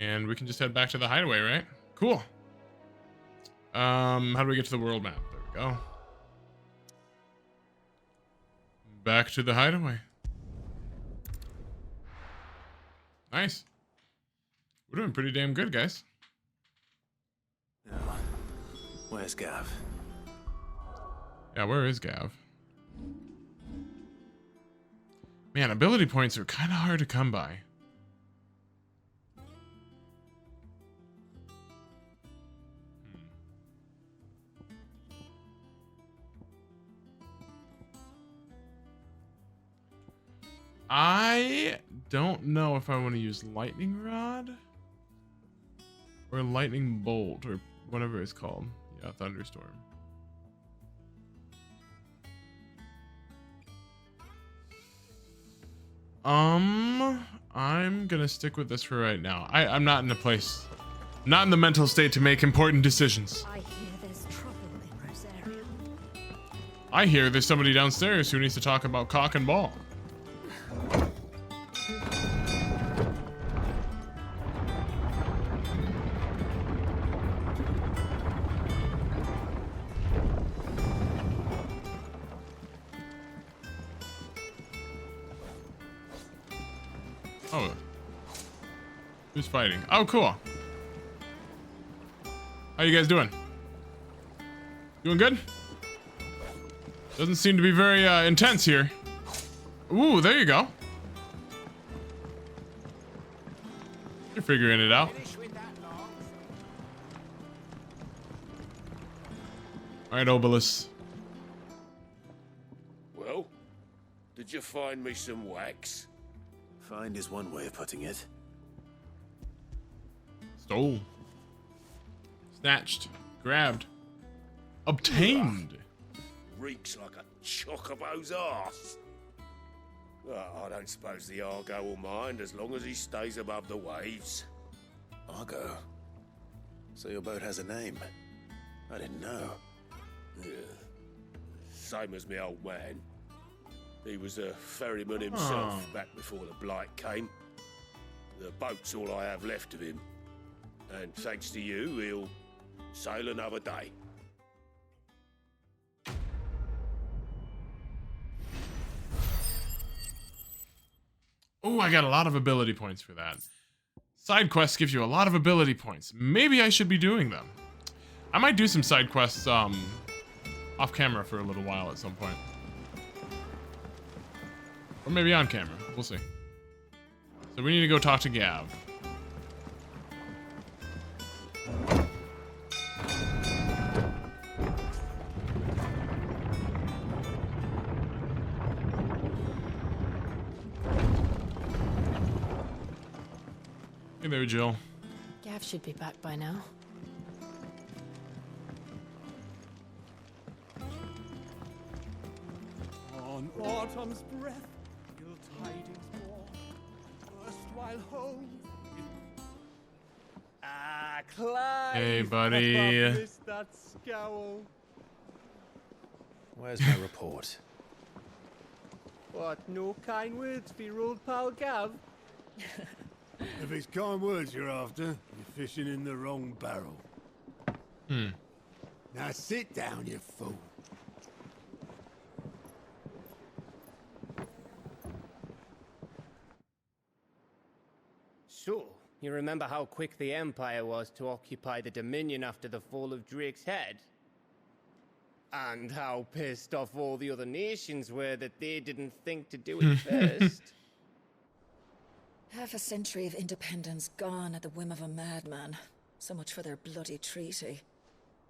And we can just head back to the hideaway, right? Cool. How do we get to the world map? There we go. Back to the hideaway. Nice. We're doing pretty damn good, guys. Now, where's Gav? Yeah, where is Gav? Man, ability points are kind of hard to come by. I don't know if I want to use lightning rod or lightning bolt or whatever it's called. Yeah, thunderstorm. I'm gonna stick with this for right now. I'm not in not in the mental state to make important decisions. I hear there's trouble in Rosaria. I hear there's somebody downstairs who needs to talk about cock and ball. Oh. Who's fighting? Oh, cool. How you guys doing? Doing good? Doesn't seem to be very intense here. Ooh, there you go. You're figuring it out. Alright, Obelus. Well, did you find me some wax? Find is one way of putting it. Stole. Snatched. Grabbed. Obtained. Reeks like a chocobo's arse. Well, I don't suppose the Argo will mind as long as he stays above the waves. Argo? So your boat has a name? I didn't know. Yeah. Same as me old man. He was a ferryman himself back before the blight came. The boat's all I have left of him. And thanks to you, he'll sail another day. Oh, I got a lot of ability points for that. Side quests gives you a lot of ability points. Maybe I should be doing them. I might do some side quests off camera for a little while at some point. Or maybe on camera. We'll see. So we need to go talk to Gav. Hey there, Jill. Gav should be back by now. On autumn's breath, ill tidings born, erstwhile home. Ah, Clive! Hey, buddy. I missed that scowl. Where's my report? What, no kind words for your old pal Gav? If it's kind words you're after, you're fishing in the wrong barrel. Now sit down, you fool. So, you remember how quick the Empire was to occupy the Dominion after the fall of Drake's head? And how pissed off all the other nations were that they didn't think to do it first. Half a century of independence gone at the whim of a madman. So much for their bloody treaty.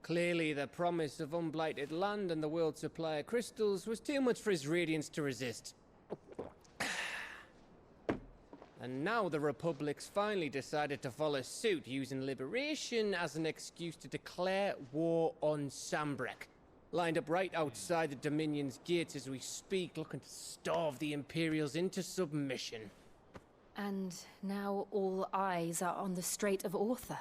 Clearly, the promise of unblighted land and the world's supply of crystals was too much for his radiance to resist. And now the Republic's finally decided to follow suit, using liberation as an excuse to declare war on Sambrek. Lined up right outside the Dominion's gates as we speak, looking to starve the Imperials into submission. And now all eyes are on the Strait of Author.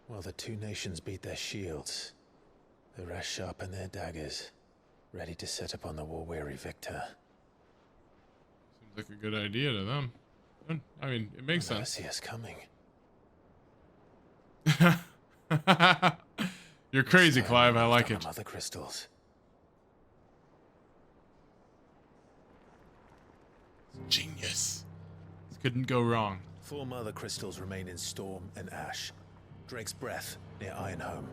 While the two nations beat their shields, the rest sharpen their daggers, ready to set upon the war-weary victor. like a good idea to them. I mean, it makes They'll never sense. see us coming. You're crazy, Clive. I like it. Mother crystals. Genius. This couldn't go wrong. 4 mother crystals remain in Storm and Ash. Drake's Breath near Ironhome.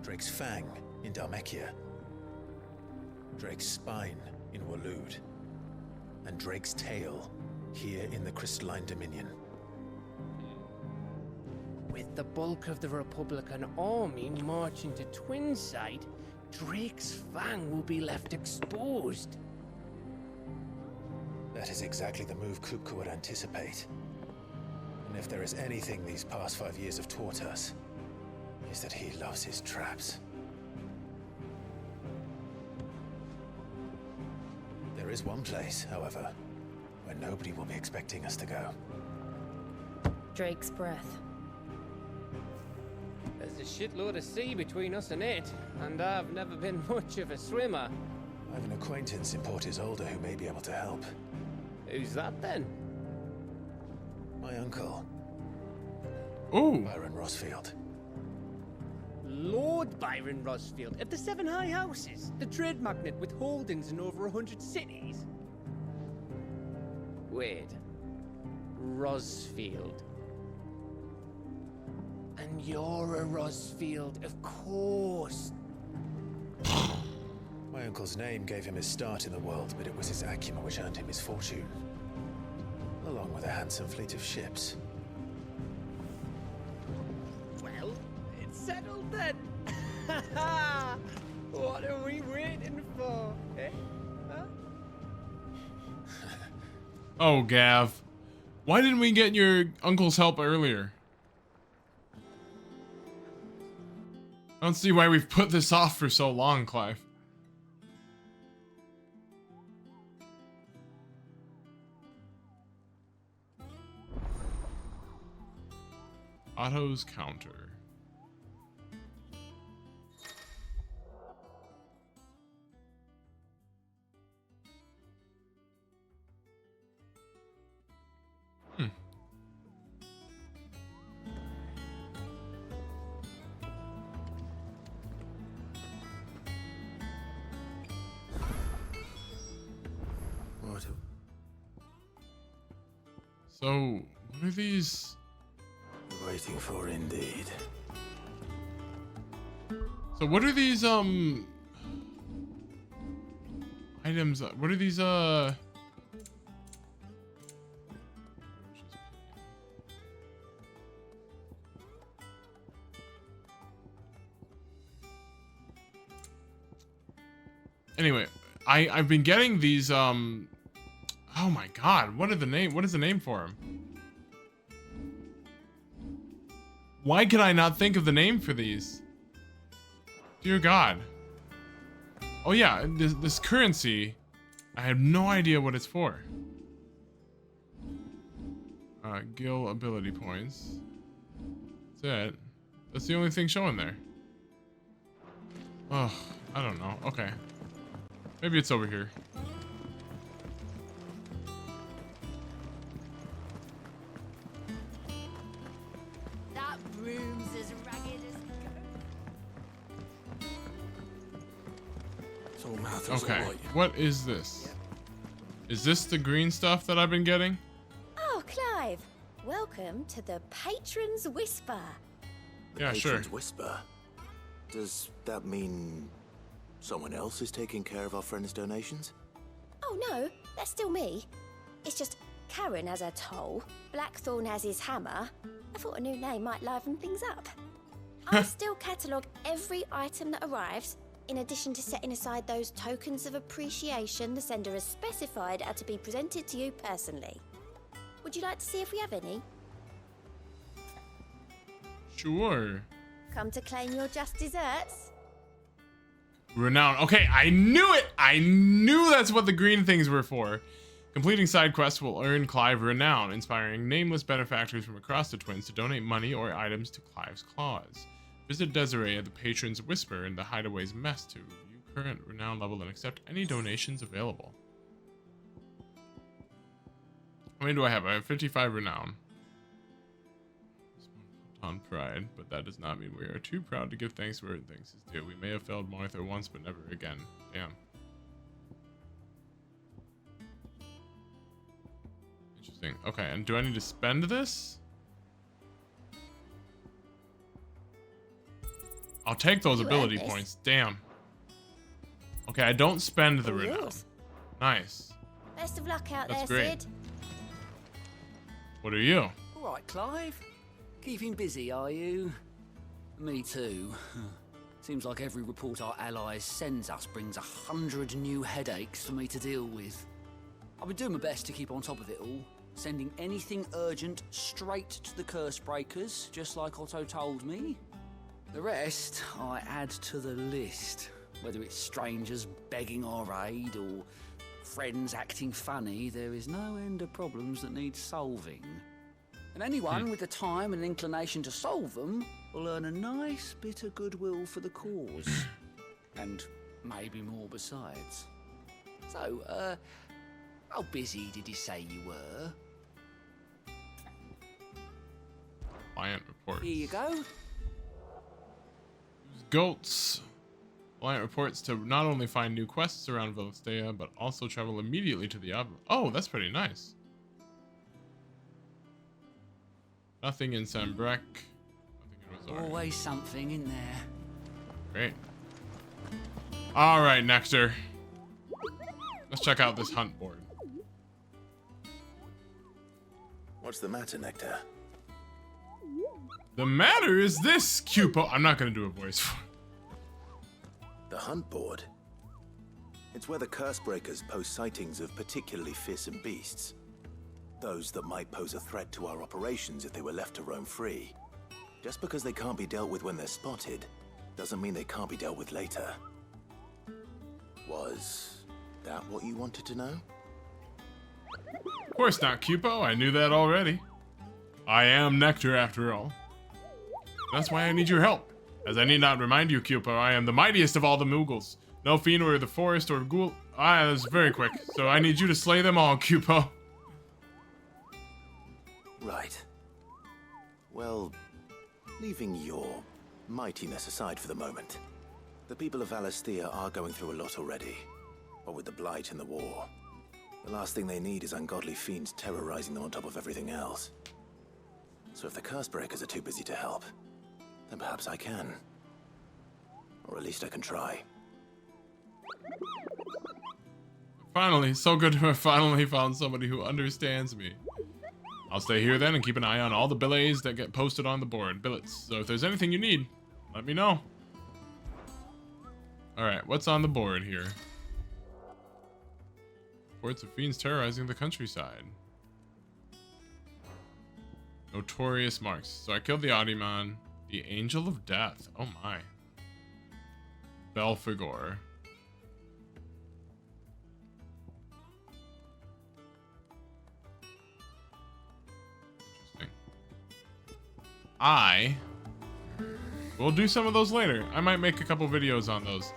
Drake's Fang in Dhalmekia. Drake's Spine in Waloed. And Drake's Tail here in the Crystalline Dominion. With the bulk of the Republican army marching to Twinside, Drake's Fang will be left exposed. That is exactly the move Kupka would anticipate. And if there is anything these past 5 years have taught us, is that he loves his traps. There is one place, however, where nobody will be expecting us to go. Drake's Breath. There's a shitload of sea between us and it, and I've never been much of a swimmer. I have an acquaintance in Port Isolde who may be able to help. Who's that then? My uncle. Ooh. Byron Rosfield. Lord Byron Rosfield of the 7 High Houses, the trade magnate with holdings in over 100 cities. Wait. Rosfield. And you're a Rosfield, of course. My uncle's name gave him his start in the world, but it was his acumen which earned him his fortune. Along with a handsome fleet of ships. Well, it's settled then. What are we waiting for, eh? Huh? Oh, Gav. Why didn't we get your uncle's help earlier? I don't see why we've put this off for so long, Clive. Otto's counter. What? So, what are these? Waiting for indeed. So what are these items? What are these Anyway, I've been getting these oh my god, what is the name for them? Why can I not think of the name for these? Dear God. Oh yeah, this currency, I have no idea what it's for. Gil ability points. That's it. That's the only thing showing there. Oh, I don't know. Okay. Maybe it's over here. That broom's as ragged as Okay, what is this? Is this the green stuff that I've been getting? Oh, Clive. Welcome to the Patron's Whisper. Yeah, sure. Patron's Whisper? Does that mean someone else is taking care of our friend's donations? Oh, no. That's still me. It's just Karen has her toll, Blackthorn has his hammer. I thought a new name might liven things up. I still catalogue every item that arrives, in addition to setting aside those tokens of appreciation the sender has specified are to be presented to you personally. Would you like to see if we have any? Sure. Come to claim your just desserts? Renown. Okay, I knew it! I knew that's what the green things were for. Completing side quests will earn Clive renown, inspiring nameless benefactors from across the Twins to donate money or items to Clive's claws. Visit Desiree at the Patron's Whisper in the Hideaway's Mess to view current renown level and accept any donations available. How many do I have? I have 55 renown. On pride, but that does not mean we are too proud to give thanks where thanks is due. We may have failed Martha once, but never again. Damn. Interesting. Okay, and do I need to spend this? I'll take those ability points. Damn. Okay, I don't spend the renown. Nice. Best of luck out That's there, great. Sid. What are you? All right, Clive. Keeping busy, are you? Me too. Seems like every report our allies sends us brings 100 new headaches for me to deal with. I've been doing my best to keep on top of it all, sending anything urgent straight to the curse breakers, just like Otto told me. The rest I add to the list, whether it's strangers begging our aid or friends acting funny. There is no end of problems that need solving. And anyone with the time and inclination to solve them will earn a nice bit of goodwill for the cause. And maybe more besides. So, how busy did you say you were? Client reports. Here you go. Goats. Client reports to not only find new quests around Velastea, but also travel immediately to the Ob. Oh, that's pretty nice. Nothing in Sambrek. Nothing in Rosario. Always something in there. Great. All right, Nectar. Let's check out this hunt board. What's the matter, Nectar? The matter is this, Cupo. I'm not gonna do a voice for it. The hunt board? It's where the curse breakers post sightings of particularly fearsome beasts. Those that might pose a threat to our operations if they were left to roam free. Just because they can't be dealt with when they're spotted, doesn't mean they can't be dealt with later. Was that what you wanted to know? Of course not, Cupo. I knew that already. I am Nectar, after all. That's why I need your help. As I need not remind you, Cupo, I am the mightiest of all the Moogles. No fiend or the forest or ghoul. That's very quick. So I need you to slay them all, Cupo. Right. Well, leaving your mightiness aside for the moment, the people of Velastea are going through a lot already. What with the Blight and the war, the last thing they need is ungodly fiends terrorizing them on top of everything else. So if the curse breakers are too busy to help, then perhaps I can. Or at least I can try. Finally, so good to have finally found somebody who understands me. I'll stay here then and keep an eye on all the billets that get posted on the board. Billets. So if there's anything you need, let me know. Alright, what's on the board here? Reports of fiends terrorizing the countryside. Notorious Marks. So I killed the Audiman. The Angel of Death. Oh my. Belphegor. I will do some of those later. I might make a couple videos on those.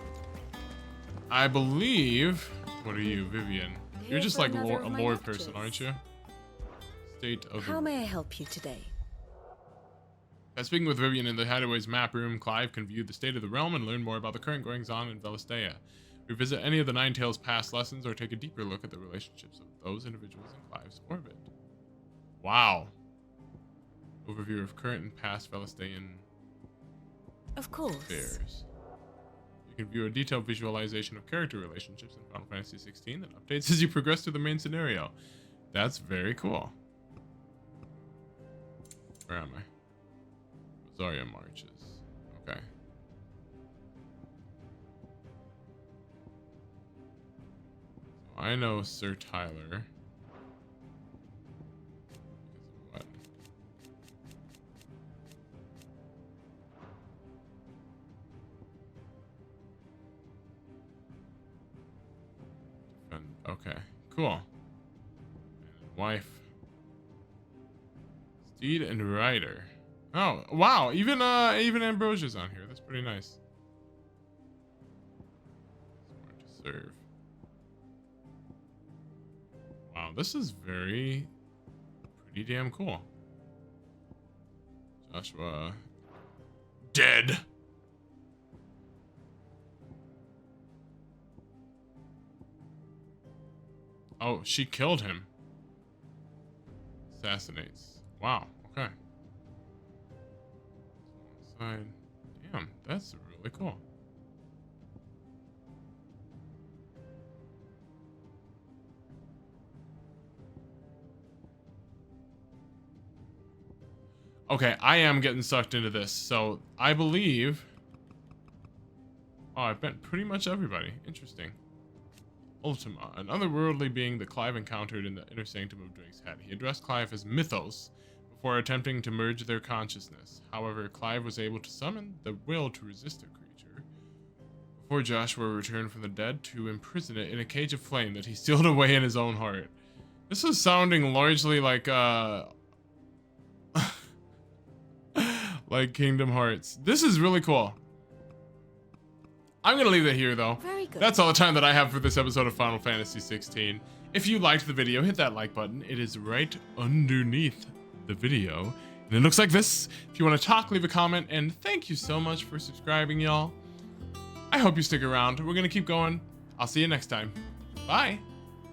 I believe... What are you, Vivian? You're just like a lore person, aren't you? State of... How may I help you today? By speaking with Vivian in the Hideaway's map room, Clive can view the state of the realm and learn more about the current goings-on in Velastea. Revisit any of the Nine Tails' past lessons or take a deeper look at the relationships of those individuals in Clive's orbit. Wow. Overview of current and past Velastean affairs. You can view a detailed visualization of character relationships in Final Fantasy XVI that updates as you progress through the main scenario. That's very cool. Where am I? Rosaria marches. Okay. So I know Sir Tyler. What? Okay, cool. And wife. Steed and rider. Oh, wow. Even Ambrosia's on here. That's pretty nice. Smart to serve. Wow, this is very Pretty damn cool. Joshua dead. Oh, she killed him. Assassinates. Wow, okay. Side. Damn, that's really cool. Okay, I am getting sucked into this, so I believe... Oh, I've met pretty much everybody. Interesting. Ultima, an otherworldly being that Clive encountered in the inner sanctum of Drake's Head. He addressed Clive as Mythos before attempting to merge their consciousness. However, Clive was able to summon the will to resist the creature before Joshua returned from the dead to imprison it in a cage of flame that he sealed away in his own heart. This is sounding largely like like Kingdom Hearts. This is really cool. I'm going to leave it here, though. Very good. That's all the time that I have for this episode of Final Fantasy XVI. If you liked the video, hit that like button. It is right underneath the video. And it looks like this. If you want to talk, leave a comment. And thank you so much for subscribing, y'all. I hope you stick around. We're going to keep going. I'll see you next time. Bye.